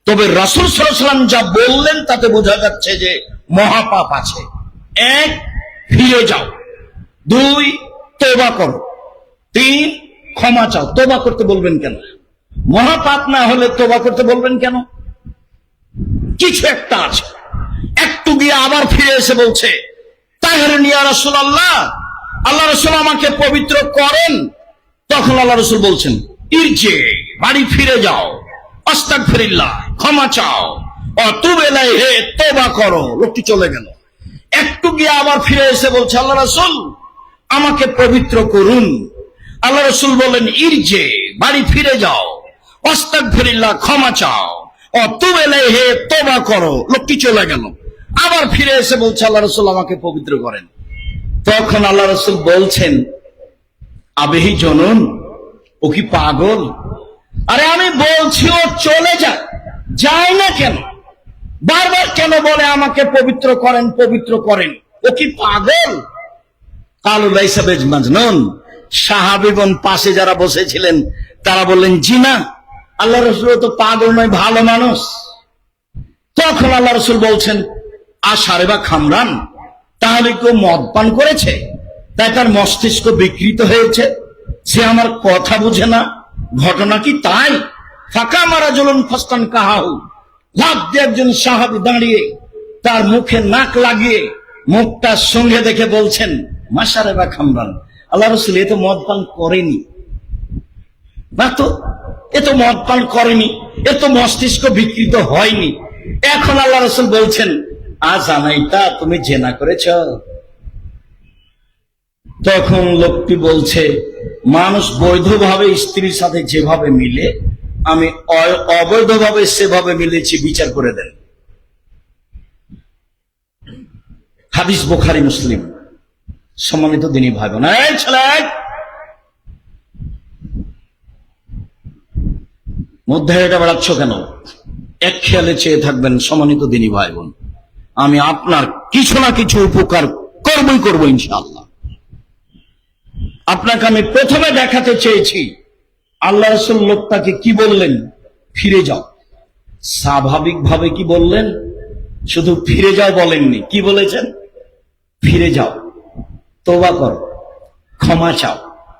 তবে রাসূল সাল্লাল্লাহু আলাইহি ওয়াসাল্লাম যা বললেন তাতে বোঝা যাচ্ছে যে মহাপাপ আছে। 1, ফিরে যাও। 2, তওবা করো। 3, ক্ষমা চাও। তওবা করতে বলবেন কেন? মহাপাপ না হলে তওবা করতে বলবেন কেন? কিছু একটা আছে। একটু গিয়ে আবার ফিরে এসে বলছে, তাহরিন ইয়া রাসূলুল্লাহ, আল্লাহ রাসূল আমাকে পবিত্র করেন। তখন আল্লাহ রাসূল বলছেন, ইরজে, বাড়ি ফিরে যাও, আস্তাগফিরিল্লাহ, ক্ষমা চাও, তুব ইলাইহি, তওবা করো। লোকটি চলে গেল। একটু গিয়ে আবার ফিরে এসে বলছে, আল্লাহ রাসূল আমাকে পবিত্র করুন। আল্লাহ রাসূল বলেন, ইরজে, বাড়ি ফিরে যাও, আস্তাগফিরিল্লাহ, ক্ষমা চাও, তুব ইলাইহি, তওবা করো। লোকটি চলে গেল। আবার ফিরে এসে বলছে, আল্লাহ রাসূল আমাকে পবিত্র করেন। তখন আল্লাহ রাসূল বলছেন, আবেহি জনন, ও কি পাগল? আরে আমি বলছি ও চলে যায়, যায় না কেন? বারবার কেন বলে আমাকে পবিত্র করেন, পবিত্র করেন? ও কি পাগল? কালু লাইসা বিমাজনুন। সাহাবীগণ পাশে যারা বসেছিলেন তারা বললেন, জি না, আল্লাহ রাসূল তো পাগল নয়, ভালো মানুষ। তখন আল্লাহ রাসূল বলছেন, আশারে বা খামরান, তাহলে কেউ মদ পান করেছে, তাই তার মস্তিষ্ক বিকৃত হয়েছে, সে আমার কথা বুঝে না, ঘটনা কি তাই? ফাঁকা মারা জলন ফস্তান কাহাউ, লাভ দিয়ে একজন সাহাবী দাঁড়িয়ে তার মুখে নাক লাগিয়ে মুখটা সঙ্গে দেখে বলছেন, মাশারে বা খামরান, আল্লাহ রাসূল এ তো মদ পান করেনি, না তো, এ তো মদ পান করেনি, এ তো মস্তিষ্ক বিকৃত হয়নি। এখন আল্লাহ রাসূল বলছেন, আজ আনাইতা তুমি জেনা করেছ? তখন লোকটি বলছে, মানুষ বৈধভাবে স্ত্রীর সাথে যেভাবে মিলে আমি অবৈধভাবে সেভাবে মিলেছি, বিচার করে দেন। হাদিস বুখারী মুসলিম। সম্মানিত দ্বীনী ভাই বোন, এই ছেলে মধ্যে এটা বেড়াচ্ছ কেন? এক খেয়ালে চেয়ে থাকবেন। সম্মানিত দ্বীনী ভাই বোন, আমি আপনার কিছু না কিছু উপকার করবো ইনশাআল্লাহ। আপনাকে আমি প্রথমে দেখাতে চেয়েছি আল্লাহ রাসূল লোকটাকে কি বললেন, ফিরে যাও। স্বাভাবিকভাবে কি বললেন? শুধু ফিরে যাও বলেননি, কি বলেছেন? ফিরে যাও, তওবা করো, ক্ষমা চাও।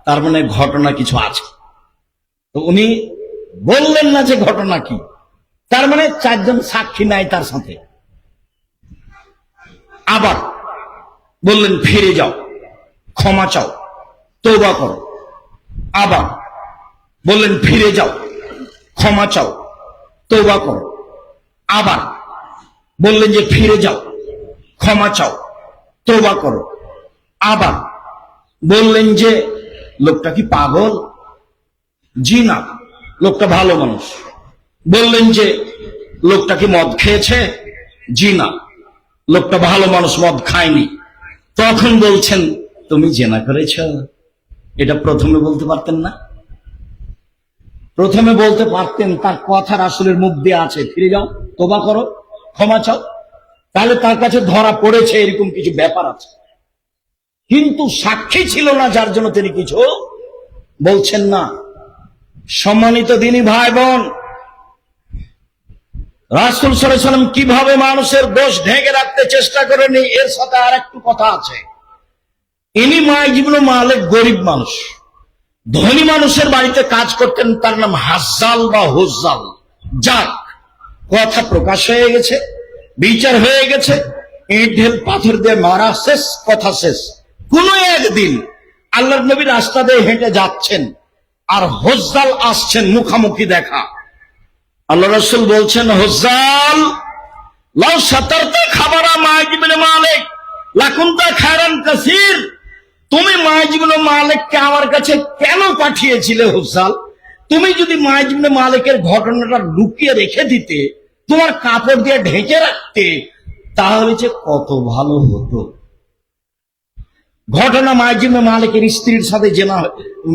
তার মানে ঘটনা কিছু আছে। তো উনি বললেন না যে ঘটনা কি, তার মানে চারজন সাক্ষী নাই তার সাথে। আবার বললেন ফিরে যাও, ক্ষমা চাও, তওবা করো। আবার বললেন ফিরে যাও, ক্ষমা চাও, তওবা করো। আবার বললেন যে ফিরে যাও, ক্ষমা চাও, তওবা করো। আবার বললেন যে লোকটা কি পাগল? জি না, লোকটা ভালো মানুষ। বললেন যে লোকটা কি মদ খেয়েছে? জি না, লোকটা ভালো মানুষ, মদ খায়নি। তখন বলছেন তুমি জেনা করেছ? এটা প্রথমে বলতে পারতেন না? প্রথমে বলতে পারতেন, তার কথা রাসূলের মুখ দিয়ে আছে, ফিরে যাও, তওবা করো, ক্ষমা চাও। তাহলে তার কাছে ধরা পড়েছে এরকম কিছু ব্যাপার আছে। কিন্তু সাক্ষী ছিল না, যার জন্য তিনি কিছু বলছেন না। সম্মানিত দ্বীনী ভাই বোন, রাসূল সাল্লাল্লাহু আলাইহি ওয়াসাল্লাম কিভাবে মানুষের দোষ ঢেকে রাখতে চেষ্টা করেনি, এর সাথে আর একটু কথা আছে। ইনি মাইজ ইবনে মালিক গরিব মানুষ, ধনী মানুষের বাড়িতে কাজ করতেন। তার নাম হাজ্জাল বা হুজ্জাল। যাক, কথা প্রকাশ হয়ে গেছে, বিচার হয়ে গেছে, ইট ঢেল পাথর দিয়ে মারা শেষ, কথা শেষ। কোন একদিন আল্লাহর নবী রাস্তা দিয়ে হেঁটে যাচ্ছেন, আর হুজ্জাল আসছেন, মুখামুখি দেখা। আল্লাহ রাসূল বলছেন, হুজ্জাল লাউ সাতারতা খাবারা মাইজ ইবনে মালিক লাকুনতা খায়রান কাসীর। তুমি মাইজ ইবনে মালিককে আমার কাছে কেন পাঠিয়েছিলে হুজ্জাল? তুমি যদি মাইজ ইবনে মালিকের ঘটনাটা লুকিয়ে রেখে দিতে, তোমার কাপড় দিয়ে ঢেকে রাখতে, তাহলে যে কত ভালো হতো। ঘটনা মাইজ ইবনে মালিকের স্ত্রীর সাথে জেনা,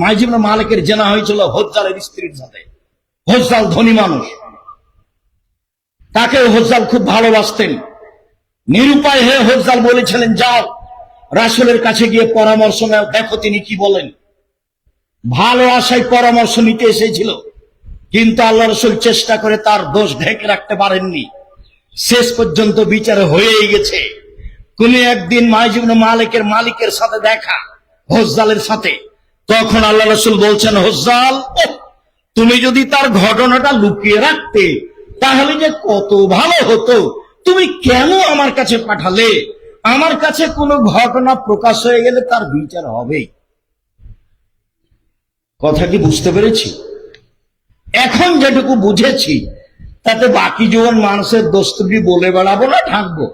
মাইজ ইবনে মালিকের জেনা হয়েছিল হুজ্জালের স্ত্রীর সাথে। হুজ্জাল ধনী মানুষ, তাকে হুজ্জাল খুব ভালোবাসতেন। নিরুপায় হয়ে হুজ্জাল বলেছিলেন, যাও রাসূলের কাছে গিয়ে পরামর্শ নাও, দেখো তিনি কি বলেন। ভালো আশায় পরামর্শ নিতে এসেছিল, কিন্তু আল্লাহ রাসূল চেষ্টা করে তার দোষ ঢেকে রাখতে পারেননি। শেষ পর্যন্ত বিচার হয়েই গেছে। কোন একদিন মাইজ ইবনে মালিকের মালিকের সাথে দেখা, হুজ্জালের সাথে। তখন আল্লাহ রাসূল বলছেন, হুজ্জাল, তুমি যদি তার ঘটনাটা লুকিয়ে রাখতে, তাহলে যে কত ভালো হতো। তুমি কেন আমার কাছে পাঠালে? আমার কাছে কোনো ঘটনা প্রকাশ হয়ে গেলে তার বিচার হবেই। কথা কি বুঝতে পেরেছি? এখন যেটুকু বুঝেছি, তাতে বাকি জীবন মানুষের দোষ ত্রুটি বলে বেড়াবো না ঢাকবো।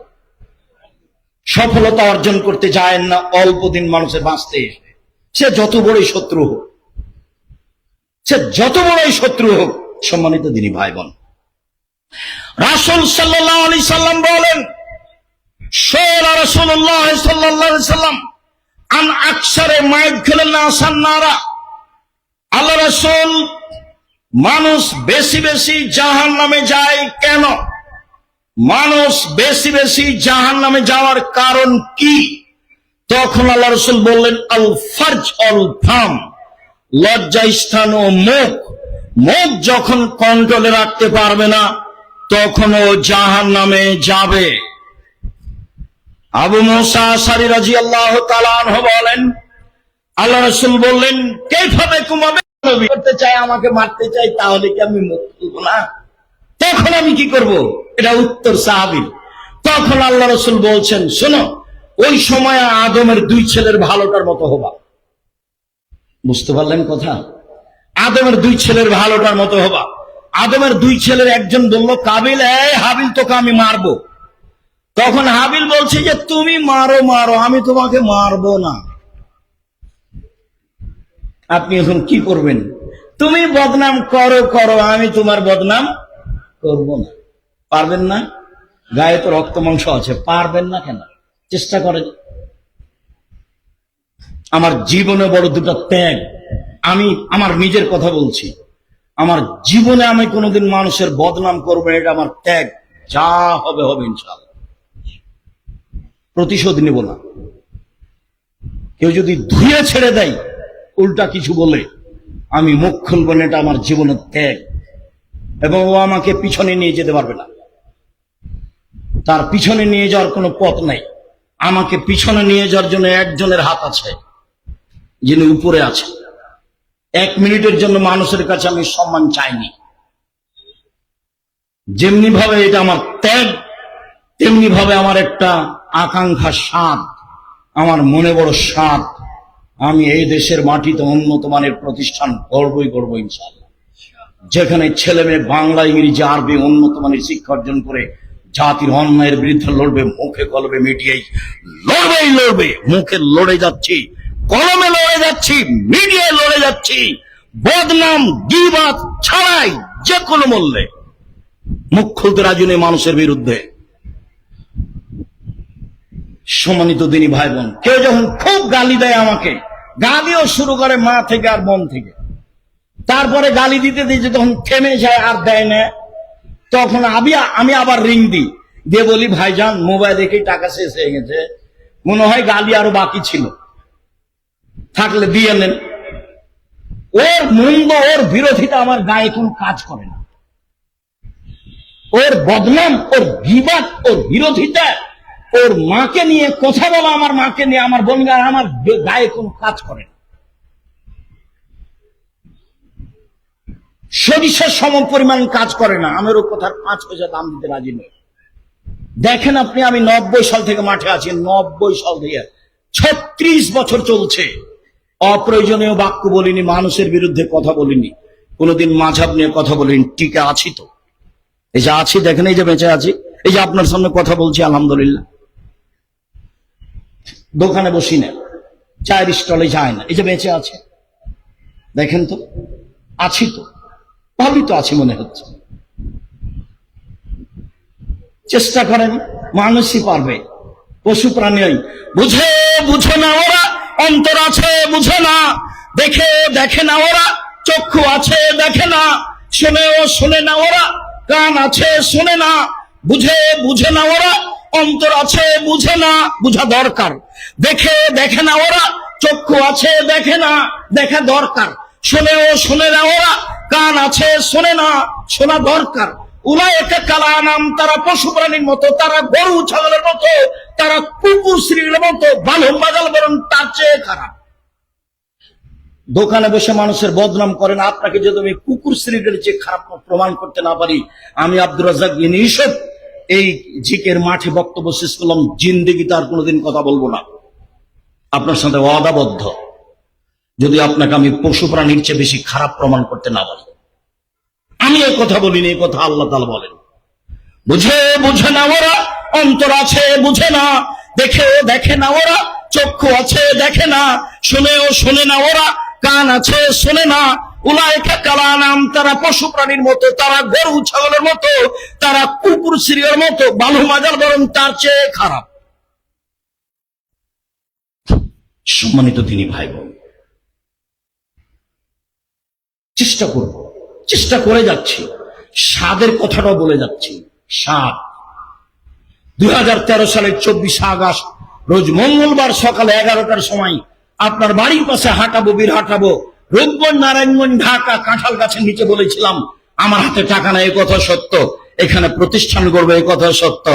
সফলতা অর্জন করতে যায় না অল্প দিন মানুষের বাঁচতে এসে, সে যত বড়ই শত্রু হোক, সে যত বড়ই শত্রু হোক। সম্মানিত দ্বীনী ভাই বোন, রাসূল সাল্লাল্লাহু আলাইহি সাল্লাম বলেন, শালা রাসূলুল্লাহ সাল্লাল্লাহু আলাইহি সাল্লাম আন আকসারে মাইদখিলান নাসান নারা। আল্লাহ রাসূল, মানুষ বেশি বেশি জাহান্নামে যায় কেন? মানুষ বেশি বেশি জাহান্নামে যাওয়ার কারণ কি? তখন আল্লাহ রাসূল বললেন, আল ফারজ অল ফাম, লজ্জা স্থান ও মুখ। মুখ যখন কন্ট্রোলে রাখতে পারবে না, তখন ও জাহান্নামে যাবে। আবু মুসা আশআরী রাদিয়াল্লাহু তাআলা আনহু বলেন, আল্লাহ রাসূল বললেন, কাইফা বিকুম নবী করতে চাই, আমাকে মারতে চাই, তাহলে কি আমি মুখ খুলবো না? তখন আমি কি করব? এটা উত্তর সাহাবীর। তখন আল্লাহ রাসূল বলছেন, শোনো, ওই সময় আদমের দুই ছেলের ভালোটার মতো হবা। বুঝতে পারলেন কথা? আদমের দুই ছেলের ভালোটার মতো হবা। আদমের দুই ছেলের একজন বলল, কাবিল, এই হাবিল, তোকে আমি মারবো। তখন হাবিল বলছে যে তুমি মারো মারো, আমি তোমাকে মারবো না। আপনি এখন কি করবেন? তুমি বদনাম করো করো, আমি তোমার বদনাম করব না। পারবেন না? গায়ে তো রক্ত মাংস আছে, পারবেন না কেন? চেষ্টা করেন। আমার জীবনে বড় দুটো ত্যাগ। আমি আমার নিজের কথা বলছি, আমার জীবনে আমি কোনোদিন মানুষের বদনাম করবো, এটা আমার ত্যাগ। যা হবে হবে ইনশাআল্লাহ, প্রতিশোধ নেব না। কেউ যদি ধুয়ে ছেড়ে দেয় উল্টা কিছু বলে, আমি মুখ খুলব না, এটা আমার জীবনের ত্যাগ। এবং ও আমাকে পিছনে নিয়ে যেতে পারবে না, তার পিছনে নিয়ে যাওয়ার কোনো পথ নাই। আমাকে পিছনে নিয়ে যাওয়ার জন্য একজনের হাত আছে, যিনি উপরে আছে। 1 মিনিটের জন্য মানুষের কাছে আমি সম্মান চাইনি। যেমনি ভাবে এটা আমার ত্যাগ, তেমনি ভাবে আমার একটা আকাঙ্ক্ষা, স্বাদ, আমার মনে বড় স্বাদ, আমি এই দেশের মাটিতে উন্নত মানের প্রতিষ্ঠান গড়বই গড়ব ইনশাআল্লাহ, যেখানে ছেলে মেয়ে বাংলা, ইংরেজি, আরবি উন্নত মানের শিক্ষা অর্জন করে জাতির অন্যায়ের বিরুদ্ধে লড়বে। মুখে কলমে মিডিয়ায় লড়বেই লড়বে। মুখে লড়ে যাচ্ছি, কলমে লড়ে যাচ্ছি, মিডিয়ায় লড়ে যাচ্ছি, বদনাম গীবাত ছাড়াই যে কোনো মূল্যে মুখ খুলতে রাজি নেই মানুষের বিরুদ্ধে। সম্মানিত দিনী ভাই বোন, কেউ যখন খুব গালি দেয় আমাকে, গালিও শুরু করে মা থেকে আর বোন থেকে, তারপরে গালি দিতে দিতে তখন থেমে যায় আর দেয় না, তখন আমি আবার রিং দিই, দিয়ে বলি, ভাইজান মোবাইল দেখেই টাকা শেষ হয়ে গেছে, মনে হয় গালি আরো বাকি ছিল, থাকলে দিয়ে নেন। ওর মন্দ, ওর বিরোধিতা আমার গায়ে কোন কাজ করে না। ওর বদনাম, ওর গীবাত, ওর বিরোধিতা, ওর মাকে নিয়ে কথা বলা, আমার মাকে নিয়ে, আমার বোনকে, আমার গায়ে কোন কাজ করে না। সরিষার সম পরিমাণ কাজ করে না। আমেরও কথার 5 পয়সা দাম দিতে রাজি নই। দেখেন আপনি, আমি 90 সাল থেকে মাঠে আছি, 90 সাল থেকে 36 বছর চলছে। অপ্রয়োজনীয় বাক্য বলিনি, মানুষের বিরুদ্ধে কথা বলিনি, কোনোদিন মাঝাব নিয়ে কথা বলিনি। টিকে আছি তো, এই যে আছি, দেখেন এই যে বেঁচে আছি, এই যে আপনার সামনে কথা বলছি, আলহামদুলিল্লাহ। দোকানে বসি না, চায়ের স্টলে যায় না, এই যে বেঁচে আছে, দেখেন তো, আছি তো, ভালোই তো আছি মনে হচ্ছে। চেষ্টা করেন, মানুষই পারবে, পশু প্রাণী বুঝে বুঝে না ওরা, অন্তর আছে বুঝে না, দেখে দেখে না ওরা, চক্ষু আছে দেখে না, শোনেও শোনে না ওরা, কান আছে শোনে না, বুঝে বুঝে না ওরা, অন্তর আছে বুঝে না, বুঝা দরকার। দেখে দেখে না ওরা, চক্ষু আছে দেখে না, দেখা দরকার। শোনেও শোনে না ওরা, কান আছে শোনে না, শোনা দরকার। উলায়েকা কালানাম, তারা পশু প্রাণীর মতো, তারা গরু ছাগলের মতো, তারা কুকুর শ্রীর মতো, বালম বাজাল বরং তার চেয়ে খারাপ। দোকানে বসে মানুষের বদনাম করেন, আপনাকে যদি আমি কুকুর শ্রীর চেয়ে খারাপ প্রমাণ করতে না পারি, আমি আব্দুর রাজ্জাক বিন ইউসুফ এই জিকের মাঠে বক্তব্য শেষ করলাম, জিন্দেগিতে আর কোনোদিন কথা বলবো না। আপনার সাথে ওয়াদাবদ্ধ, যদি আপনাকে আমি পশু প্রাণীর চেয়ে বেশি খারাপ প্রমাণ করতে না পারি। আমি এই কথা বলিনি, এই কথা আল্লাহ তাআলা বলেন। বুঝে বুঝে না ওরা, অন্তর আছে বুঝে না, দেখে দেখে না ওরা, চক্ষু আছে দেখে না, শুনেও শোনে না ওরা, কান আছে শোনে না। উলায়েকা কালানাম, তারা পশু প্রাণীর মতো, তারা গরু ছাগলের মতো, তারা কুকুর শ্রীর মতো, বালু মাজার বরং তার চেয়ে খারাপ। সম্মানিত দিনী ভাই বোন, চেষ্টা করব, চেষ্টা করে যাচ্ছি, স্বাদের কথাটাও বলে যাচ্ছি। স্বাদ 2013 সালের 24 আগস্ট রোজ মঙ্গলবার সকালে 11টার সময় আপনার বাড়ির পাশে হাঁটাবো, বীর হাঁটাবো, রূপগঞ্জ, নারায়ণগঞ্জ, ঢাকা, কাঁঠাল গাছের নিচে বলেছিলাম, আমার হাতে টাকা নাই, এ কথা সত্য, এখানে প্রতিষ্ঠান গড়বে, এ কথা সত্য,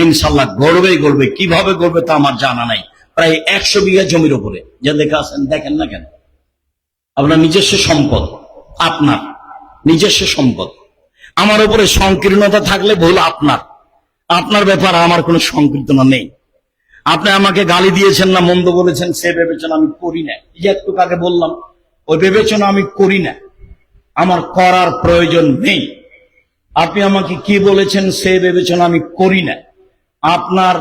ইনশাল্লাহ গড়বেই গড়বে। কিভাবে গড়বে তা আমার জানা নাই। প্রায় 100 বিঘা জমির উপরে, যা দেখে আসেন, দেখেন না কেন, আপনার নিজস্ব সম্পদ। আপনার নিজস্ব সম্পদ। আমার উপরে সংকীর্ণতা থাকলে ভুল আপনার, আপনার ব্যাপার আমার কোনো সংকীর্ণতা নেই। আপনি আমাকে গালি দিয়েছেন না মন্দ বলেছেন, সে বিবেচনা আমি করি না। এই যে একটু আগে বললাম, ওই বিবেচনা আমি করি না, আমার করার প্রয়োজন নেই। আপনি আমাকে কি বলেছেন সে বিবেচনা আমি করি না, আপনার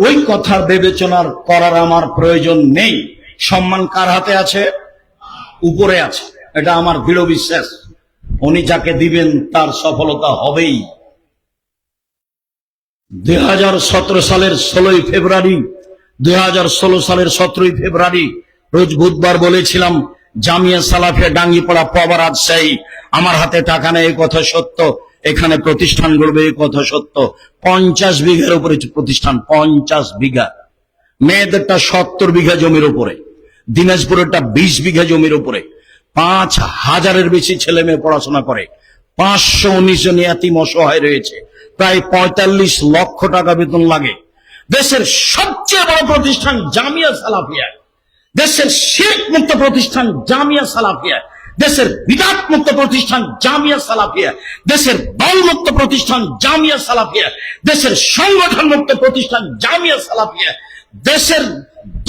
ওই কথার বিবেচনার করার আমার প্রয়োজন নেই। সম্মান কার হাতে আছে? উপরে আছে, এটা আমার দৃঢ় বিশ্বাস। উনি যাকে দিবেন তার সফলতা হবেই। 2017 সালের 16ই ফেব্রুয়ারি 2016 সালের 17ই ফেব্রুয়ারি রোজ বুধবার বলেছিলাম, জামিয়া সালাফিয়া ডাঙ্গিপাড়া পাওয়া রাজশাহী, আমার হাতে টাকা নেই, এই কথা সত্য। এখানে প্রতিষ্ঠান গড়বে, এই কথা সত্য। 50 বিঘার উপরে প্রতিষ্ঠান, 50 বিঘা। মেয়েদেরটা 70 বিঘা জমির উপরে, দিনাজপুরেরটা 20 বিঘা জমির উপরে। 5000-এর বেশি ছেলে মেয়ে পড়াশোনা করে। 519 জন ইয়াতীম অসহায় রয়েছে। প্রায় 45 লক্ষ টাকা বেতন লাগে। দেশের সবচেয়ে বড় প্রতিষ্ঠান জামিয়া সালাফিয়া, দেশের শিরক মুক্ত প্রতিষ্ঠান জামিয়া সালাফিয়া, দেশের বিদআত মুক্ত প্রতিষ্ঠান জামিয়া সালাফিয়া, দেশের দল মুক্ত প্রতিষ্ঠান জামিয়া সালাফিয়া, দেশের সংগঠন মুক্ত প্রতিষ্ঠান জামিয়া সালাফিয়া, দেশের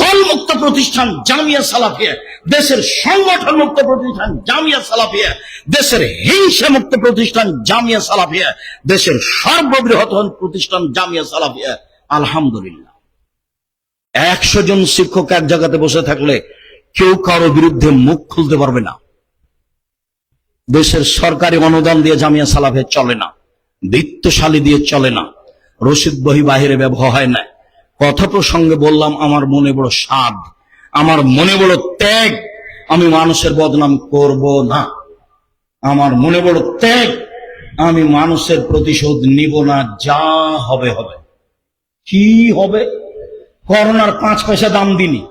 দল মুক্ত প্রতিষ্ঠান জামিয়া সালাফিয়া, দেশের সংগঠন মুক্ত প্রতিষ্ঠান জামিয়া সালাফিয়া, দেশের হিংসা মুক্ত প্রতিষ্ঠান জামিয়া সালাফিয়া, দেশের সর্ববৃহৎ প্রতিষ্ঠান জামিয়া সালাফিয়া। আলহামদুলিল্লাহ, 100 জন শিক্ষক এক জায়গাতে বসে থাকলে কেউ কারো বিরুদ্ধে মুখ খুলতে পারবে না। দেশের সরকারি অনুদান দিয়ে জামিয়া সালাফিয়া চলে না, বিত্তশালী দিয়ে চলে না, রশিদ বহি বাহিরে ব্যবহার হয় না। কথা প্রসঙ্গে বললাম, আমার মনে বড় সাধ, আমার মনে বড় ত্যাগ, আমি মানুষের বদনাম করব না। আমার মনে বড় ত্যাগ, আমি মানুষের প্রতিশোধ নিব না, যা হবে হবে। কি হবে? করোনার 5 পয়সা দাম দিনি,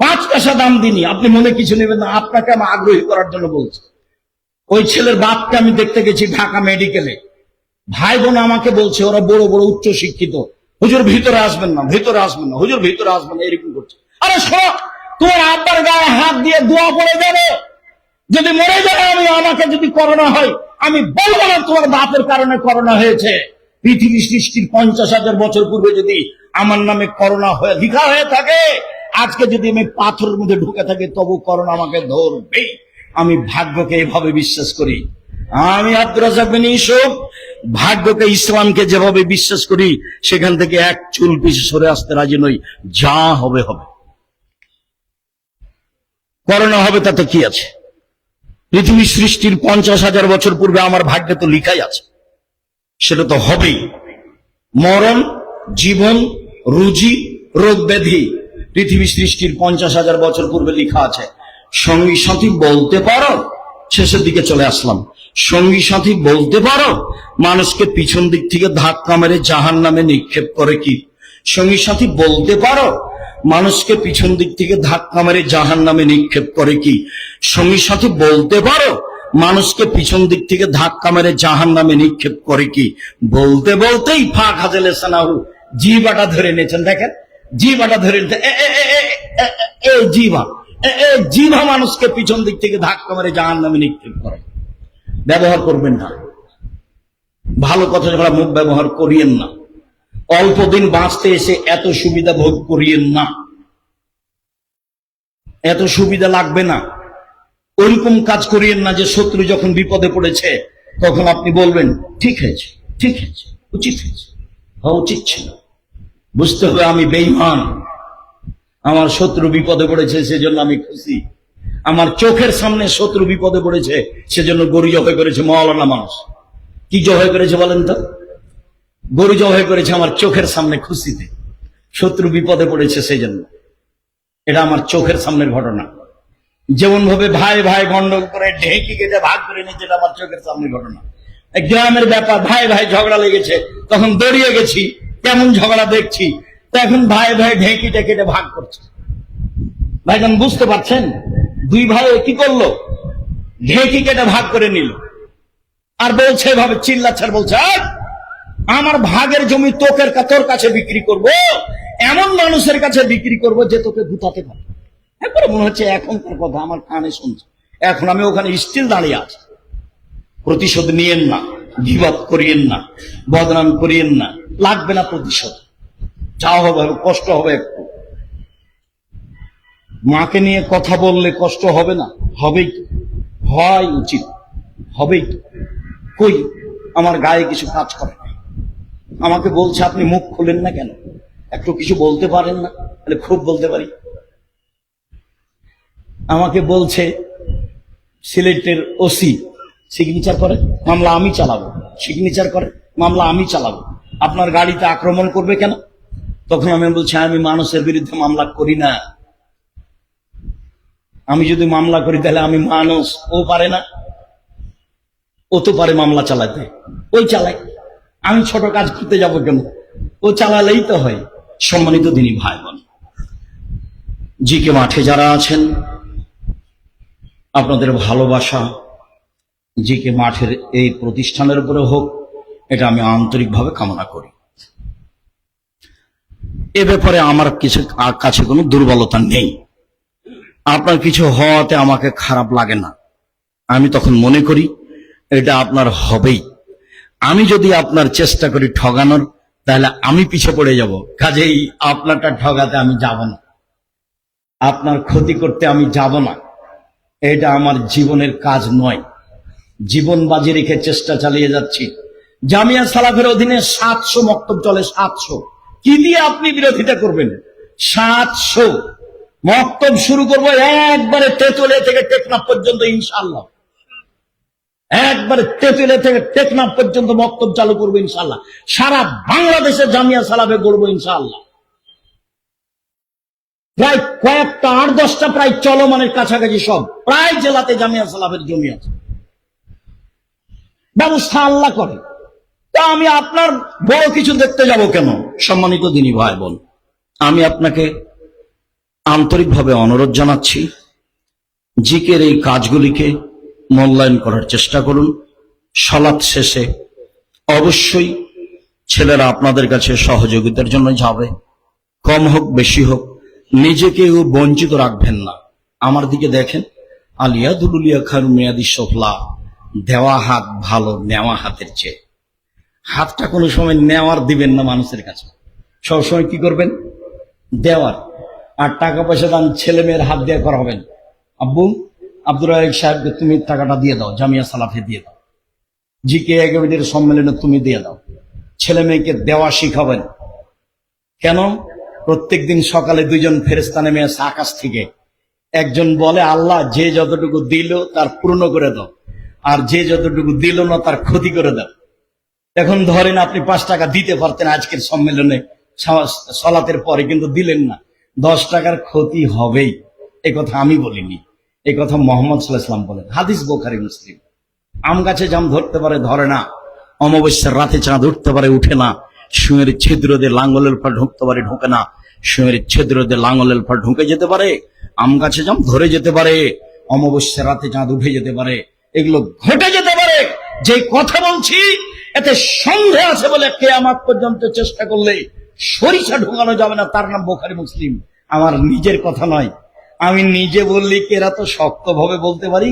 5 পয়সা দাম দিনি, আপনি মনে কিছু নেবেন না, আপনাকে আমি আগ্রহী করার জন্য বলছি। ওই ছেলের বাপকে আমি দেখতে গেছি ঢাকা মেডিকেলে, ভাই বোন আমাকে বলছে, ওরা বড় বড় উচ্চ শিক্ষিত, হুজুর ভিতরে আসবেন না, ভিতরে আসবেন না, হুজুর ভিতরে আসবেন না, এরকম করছে। আরে শোনো, তোমার আব্বার গায়ে হাত দিয়ে দোয়া পড়ে যাবে, যদি মরে যায়, আমাকে যদি করোনা হয়, আমি বলবো না তোমার বাপের কারণে করোনা হয়েছে। পৃথিবী সৃষ্টির 50,000 বছর পূর্বে যদি আমার নামে করোনা হয়ে লিখা হয়ে থাকে, আজকে যদি আমি পাথরের মধ্যে ঢুকে থাকি, তবু করোনা আমাকে ধরবেই। আমি ভাগ্যকে এভাবে বিশ্বাস করি। আমি আব্দুর রাজ্জাক বিন ইউসুফ ভাগ্যকে, ইসলামকে যেভাবে বিশ্বাস করি, সেখান থেকে এক চুল পিছু সরে আসতে রাজি নই। যা হবে হবে। করোনা হবে তাতে কি আছে? পৃথিবী সৃষ্টির 50,000 বছর পূর্বে আমার ভাগ্যে তো লিখাই আছে, সেটা তো হবেই। মরণ, জীবন, রুজি, রোগ ব্যাধি পৃথিবী সৃষ্টির 50,000 বছর পূর্বে লিখা আছে। সঙ্গী সাথী বলতে পারো, শেষের দিকে চলে আসলাম, সঙ্গী সাথী বলতে পারো মানুষকে পিছন দিক থেকে ধাক্কা মেরে জাহান্নামে নিক্ষেপ করে কি? সঙ্গী সাথী বলতে পারো মানুষকে পিছন দিক থেকে ধাক্কা মেরে জাহান্নামে নিক্ষেপ করে কি? সঙ্গী সাথী বলতে পারো মানুষকে পিছন দিক থেকে ধাক্কা মেরে জাহান্নামে নিক্ষেপ করে কি? বলতে বলতেই ফাঁক হাজেলে সানাহু, জিবাটা ধরে নিয়েছেন। দেখেন, জিবাটা ধরে জিবা, জিভা মানুষকে পিছন দিক থেকে ধাক্কা মেরে জাহান্নামে নিক্ষেপ করে। ব্যবহার করবেন না, ভালো কথা ছাড়া মুখ ব্যবহার করিয়েন না। অল্প দিন বাঁচতে এসে এত সুবিধা ভোগ করিয়েন না, এত সুবিধা লাগবে না। ওইরকম কাজ করিয়েন না যে শত্রু যখন বিপদে পড়েছে তখন আপনি বলবেন ঠিক হয়েছে, ঠিক হয়েছে, উচিত হয়েছে, হওয়া উচিত ছিল। বুঝতে হবে আমি বেঈমান, আমার শত্রু বিপদে পড়েছে সেজন্য আমি খুশি। আমার চোখের সামনে শত্রু বিপদে পড়েছে সেজন্য গরু জবাই করেছে মাওলানা মানুষ। কি জবাই করেছে বলেন তো? গরু জবাই করেছে আমার চোখের সামনে খুশিতে। শত্রু বিপদে পড়েছে সেই জন্য। এটা আমার চোখের সামনের ঘটনা। যেমন ভাবে ভাই ভাই গন্ডগোল করে ঢেঁকি কেটে ভাগ করে নিচ্ছে, এটা আমার চোখের সামনের ঘটনা। গ্রামের ব্যাপার, ভাই ভাই ঝগড়া লেগেছে, তখন দৌড়িয়ে গেছি, কেমন ঝগড়া দেখছি, তো এখন ভাই ভাই ঢেঁকিটা কেটে ভাগ করছে। ভাইজান বুঝতে পারছেন? দুই ভাই কি করলো? ঢেঁকি কেটে ভাগ করে নিল। আর বলছে এভাবে চিল্লাচ্ছার, বলছে আমার ভাগের জমি তোর কাছে বিক্রি করব, এমন মানুষের কাছে বিক্রি করব যে তোকে গুতাতে পারে। একবার মনে হচ্ছে এখনকার কথা আমার কানে শুনছে, এখন আমি ওখানে স্টিল দাঁড়িয়ে আছি। প্রতিশোধ নিয়েন না, বিবাদ করিয়েন না, বদনাম করিয়েন না, লাগবে না প্রতিশোধ। যা হবে কষ্ট হবে একটু। মাকে নিয়ে কথা বললে কষ্ট হবে না? হবেই, হয় উচিত, হবেই। কই আমার গায়ে কিছু কাজ করে না। আমাকে বলছে আপনি মুখ খুলেন না কেন, একটু কিছু বলতে পারেন না? তাহলে খুব বলতে পারি। আমাকে বলছে সিলেটের ওসি সিগনেচার করে মামলা আমি চালাবো, সিগনেচার করে মামলা আমি চালাবো, আপনার গাড়িতে আক্রমণ করবে কেন? তখন আমি বলছি আমি মানুষের বিরুদ্ধে মামলা করি না। আমি যদি মামলা করি তাহলে আমি মানুষ, ও পারে না? ও তো পারে মামলা চালাতে, ওই চালায়। আমি ছোট কাজ করতে যাব কেন? ও চালালেই তো হয়। সম্মানিত দিনী ভাই বোন, জিকে মাঠে যারা আছেন, আপনাদের ভালোবাসা জিকে মাঠের এই প্রতিষ্ঠানের উপরে হোক, এটা আমি আন্তরিকভাবে কামনা করি। এ ব্যাপারে আমার কিছু কাছে কোনো দুর্বলতা নেই। আপনার কিছু হওয়াতে আমাকে খারাপ লাগে না। আমি তখন মনে করি এটা আপনার হবেই। আমি যদি আপনার চেষ্টা করি ঠগানোর, তাহলে আমি পিছে পড়ে যাব। কাজেই আপনারটা ঠগাতে আমি যাব না, আপনার ক্ষতি করতে আমি যাব না। এটা আমার জীবনের কাজ নয়। জীবন বাজি রেখে চেষ্টা চালিয়ে যাচ্ছি। জামিয়া সালাফের অধীনে 700 মক্তব চলে। 700 কি দিয়ে আপনি বিরোধিতা করবেন? 700 মক্তব শুরু করবো একবারে তেতুলিয়া থেকে টেকনাফ পর্যন্ত ইনশাআল্লাহ। একবারে তেতুলিয়া থেকে টেকনাফ পর্যন্ত মক্তব চালু করবো ইনশাআল্লাহ। সারা বাংলাদেশে জামিয়া সালাফে গড়বো ইনশাআল্লাহ। প্রায় কয়েকটা 8-10টা প্রায় চলমানের কাছাকাছি সব প্রায় জেলাতে জামিয়া সালাফের জমি আছে। ব্যবস্থা আল্লাহ করে। তা আমি আপনার বড় কিছু দেখতে যাব কেন? সম্মানিত দিনী ভাই বোন, আমি আপনাকে আন্তরিকভাবে অনুরোধ জানাচ্ছি, জিকের এই কাজগুলিকে মূল্যায়ন করার চেষ্টা করুন। সালাত শেষে অবশ্যই ছেলেরা আপনাদের কাছে সহযোগিতার জন্য যাবে, কম হোক বেশি হোক, নিজেকেও বঞ্চিত রাখবেন না। আমার দিকে দেখেন, আলিয়া দুলুলিয়া খান মেয়াদি সফলা, দেওয়া হাত ভালো নেওয়া হাতের চেয়ে। হাতটা কোনো সময় নেওয়ার দিবেন না মানুষের কাছে, সবসময় কি করবেন? দেওয়ার। আর টাকা পয়সা দান ছেলে মেয়ের হাত দিয়ে করাবেন। আব্বু আব্দুর রাহিক সাহেবকে তুমি টাকাটা দিয়ে দাও, জামিয়া সালাফে দিয়ে দাও, জিকে একাডেমির সম্মেলনে তুমি দিয়ে দাও। ছেলে মেয়েকে দেওয়া শিখাবেন। কেন? প্রত্যেকদিন সকালে 2জন ফেরেশতা নেমে আসে আকাশ থেকে। একজন বলে আল্লাহ যে যতটুকু দিল তার পূর্ণ করে দাও, আর যে যতটুকু দিল না তার ক্ষতি করে দাও। এখন ধরেন আপনি 5 টাকা দিতে পারতেন আজকের সম্মেলনে সালাতের পরে, কিন্তু দিলেন না, 10 টাকার ক্ষতি হবেই। এ কথা আমি বলিনি, এ কথা মুহাম্মদ সাল্লাল্লাহু আলাইহি ওয়াসাল্লাম বলেন। হাদিস বুখারী মুসলিম। আম গাছে জাম ধরতে পারে ধরে না, অমাবস্যার রাতে চাঁদ উঠতে পারে উঠে না, সুঁয়ের ছিদ্র দিয়ে লাঙ্গলের পর ঢুকতে পারে ঢোকে না, সুঁয়ের ছিদ্র দিয়ে লাঙ্গলের পর ঢুকে যেতে পারে। আম গাছে জাম ধরে যেতে পারে, অমাবস্যার রাতে চাঁদ উঠে যেতে পারে, এগুলো ঘটে যেতে পারে। যে কথা বলছি এতে সন্দেহ আছে বলে কিয়ামত পর্যন্ত চেষ্টা করলে সরিষা ঢোকানো যাবে না, তার নাম বুখারী মুসলিম। আমার নিজের কথা নয়, আমি নিজে বললি এরা তো শক্তভাবে বলতে পারি,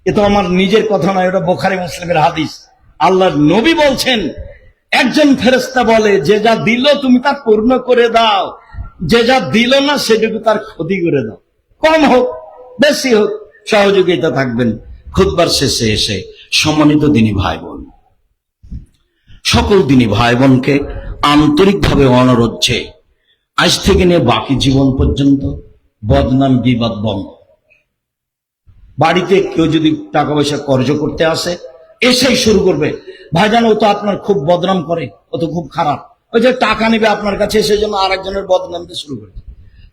এ তো আমার নিজের কথা নয়, এটা বুখারী মুসলিমের হাদিস। আল্লাহর নবী বলছেন, একজন ফেরেশতা বলে যে যা দিল তুমি তা পূর্ণ করে দাও, যে যা দিল না সেটুকু তার ক্ষতি করে দাও। কম হোক বেশি হোক সহযোগিতা থাকবেন। খুতবার শেষে এসে সম্মানিত দিনী ভাই বোন, সকল দিনী ভাই বোনকে আন্তরিকভাবে অনুরোধ, আজ থেকে নিয়ে বাকি জীবন পর্যন্ত বদনাম বিবাদ বন্ধ। বাড়িতে কেউ যদি টাকা পয়সা কর্জ করতে আসে, এসেই শুরু করবে ভাইজান ও তো আপনার খুব বদনাম করে, ও তো খুব খারাপ, ওই যে টাকা নেবে আপনার কাছে, সেই জন্য আরেকজনের বদনামতে শুরু করে।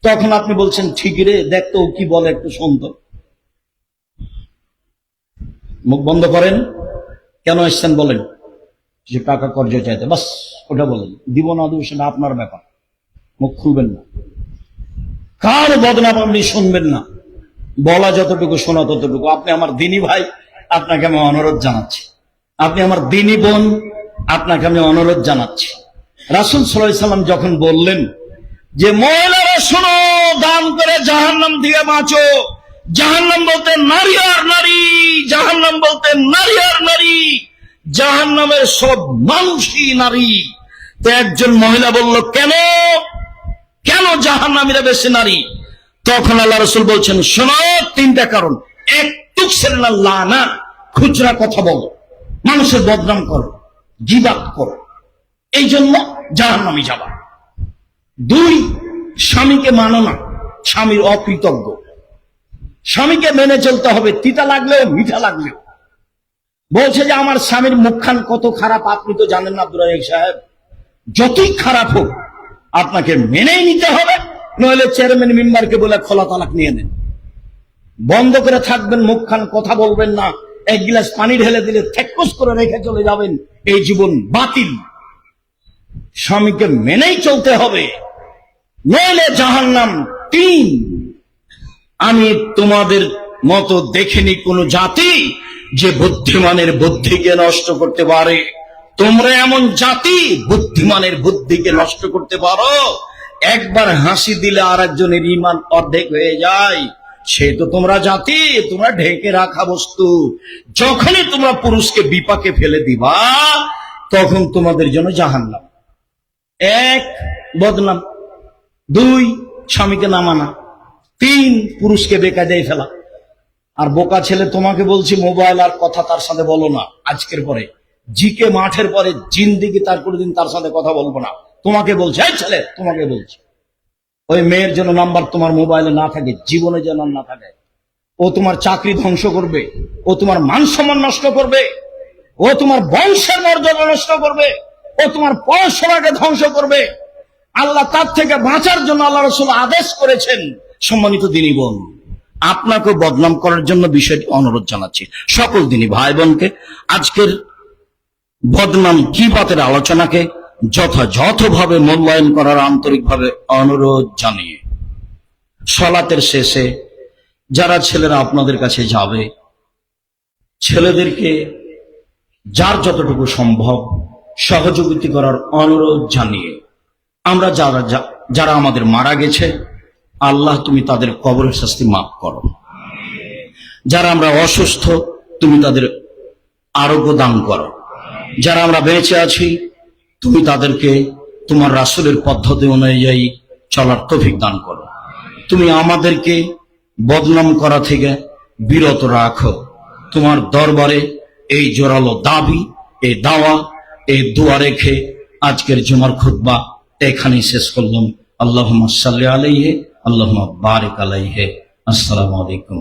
তখন আপনি বলছেন ঠিক রে, দেখতো ও কি বলে, একটু শুনতো। মুখ বন্ধ করেন। কেন এসছেন বলেন? যে টাকা কর্জ চাইতে, বাস ওটা বলেন। দিব না দিব সেটা আপনার ব্যাপার, মুখ খুলবেন না। কার বদনাম আপনি শুনবেন না, বলা যতটুকু শোনা ততটুকু। আপনি আমার দিনী ভাই, আপনাকে আমি অনুরোধ জানাচ্ছি। আপনি আমার দিনী বোন, আপনাকে আমি অনুরোধ জানাচ্ছি। রাসূল সাল্লাল্লাহু আলাইহি ওয়াসাল্লাম যখন বললেন যে মহিলারা শোনো, দান করে জাহান্নাম থেকে বাঁচো, জাহান্নাম বলতে নারী আর নারী, জাহান্নাম বলতে নারী আর নারী, জাহান্নামের সব মানুষই নারী। তো একজন মহিলা বলল, কেন কেন জাহান্নামীরা বেশি নারী? তখন আল্লাহ রাসূল বলছেন, শোনো, তিনটা কারণ। এক, তুকসিরুনা লানা, খুচরা কথা বলো, মানুষের বদনাম করো, গীবাত করো, এই জন্য জাহান্নামী যাবা। দুই, স্বামীকে মানো না, স্বামীর অকৃতজ্ঞ। স্বামীকে মেনে চলতে হবে, তিতা লাগলেও মিঠা লাগলেও। বলছে যে আমার স্বামীর মুখখান কত খারাপ, আপনি তো জানেন না আব্দুর রাজ্জাক সাহেব। যতই খারাপ হোক আপনাকে মেনেই নিতে হবে, নইলে চেয়ারম্যান মেম্বারকে বলে খোলা তালাক নিয়ে নেন। বন্ধ করে থাকবেন মুখখান, কথা বলবেন না। এক গিলাস পানি ঢেলে দিলে থেক্কস করে রেখে চলে যাবেন, এই জীবন বাতিল। স্বামীকে মেনেই চলতে হবে, নইলে জাহান্নাম। তিন, আমি তোমাদের মতো দেখিনি কোন জাতি যে বুদ্ধিমানের বুদ্ধিকে নষ্ট করতে পারে। তোমরা এমন জাতি, বুদ্ধিমানের বুদ্ধিকে নষ্ট করতে পারো। একবার হাসি দিলে আর একজনের ঈমান অর্ধেক হয়ে যায়। সে তো তোমরা জাতি, তোমরা ঢেকে রাখা বস্তু। যখনই তোমরা পুরুষকে বিপাকে ফেলে দিবা, তখন তোমাদের জন্য জাহান্নাম। এক, বদনাম। দুই, স্বামীকে না মানা। তিন, পুরুষকে বেকায়দায় ফেলা। আর বোকা ছেলে, তোমাকে বলছি, মোবাইল আর কথা তার সাথে বলো না। আজকের পরে জিকে মাঠের পরে জিন্দিগি তার কোনোদিন তার সাথে কথা বলবো না। তোমাকে বলছি, এই ছেলে, তোমাকে বলছি, ওই মেয়ের জন্য নাম্বার তোমার মোবাইলে না থাকে, জীবনে যেন না থাকে। ও তোমার চাকরি ধ্বংস করবে, ও তোমার মান সম্মান নষ্ট করবে, ও তোমার বংশের মর্যাদা নষ্ট করবে, ও তোমার পড়াশোনাকে ধ্বংস করবে। আল্লাহ তার থেকে বাঁচার জন্য আল্লাহ রাসূল আদেশ করেছেন। সম্মানিত দিনী বোন, আপনাকে বদনাম করার জন্য বিষয়টি অনুরোধ জানাচ্ছি সকল দিনী ভাই বোনকে। আজকের বদনাম গীবতের আলোচনাকে যথাযথভাবে মূল্যায়ন করার আন্তরিকভাবে অনুরোধ জানিয়ে, সালাতের শেষে যারা ছেলেরা আপনাদের কাছে যাবে, ছেলেদেরকে যার যতটুকু সম্ভব সহযোগিতা করার অনুরোধ জানিয়ে, আমরা যারা আমাদের মারা গেছে, আল্লাহ তুমি তাদের কবরের শাস্তি মাফ করো। যারা আমরা অসুস্থ, তুমি তাদের আরোগ্য দান করো। যারা আমরা বেঁচে আছি, তুমি তাদেরকে তোমার রাসূলের পদ্ধতি অনুযায়ী চলার তৌফিক দান করো। তুমি আমাদেরকে বদনাম করা থেকে বিরত রাখো। তোমার দরবারে এই জোরালো দাবি, এই দাওয়া, এই দোয়া রেখে আজকের জুমার খুতবা এখানেই শেষ করলাম। আল্লাহুম্মা সাল্লি আলাইহি, আল্লাহুম্মা বারিক আলাইহি। আসসালামু আলাইকুম।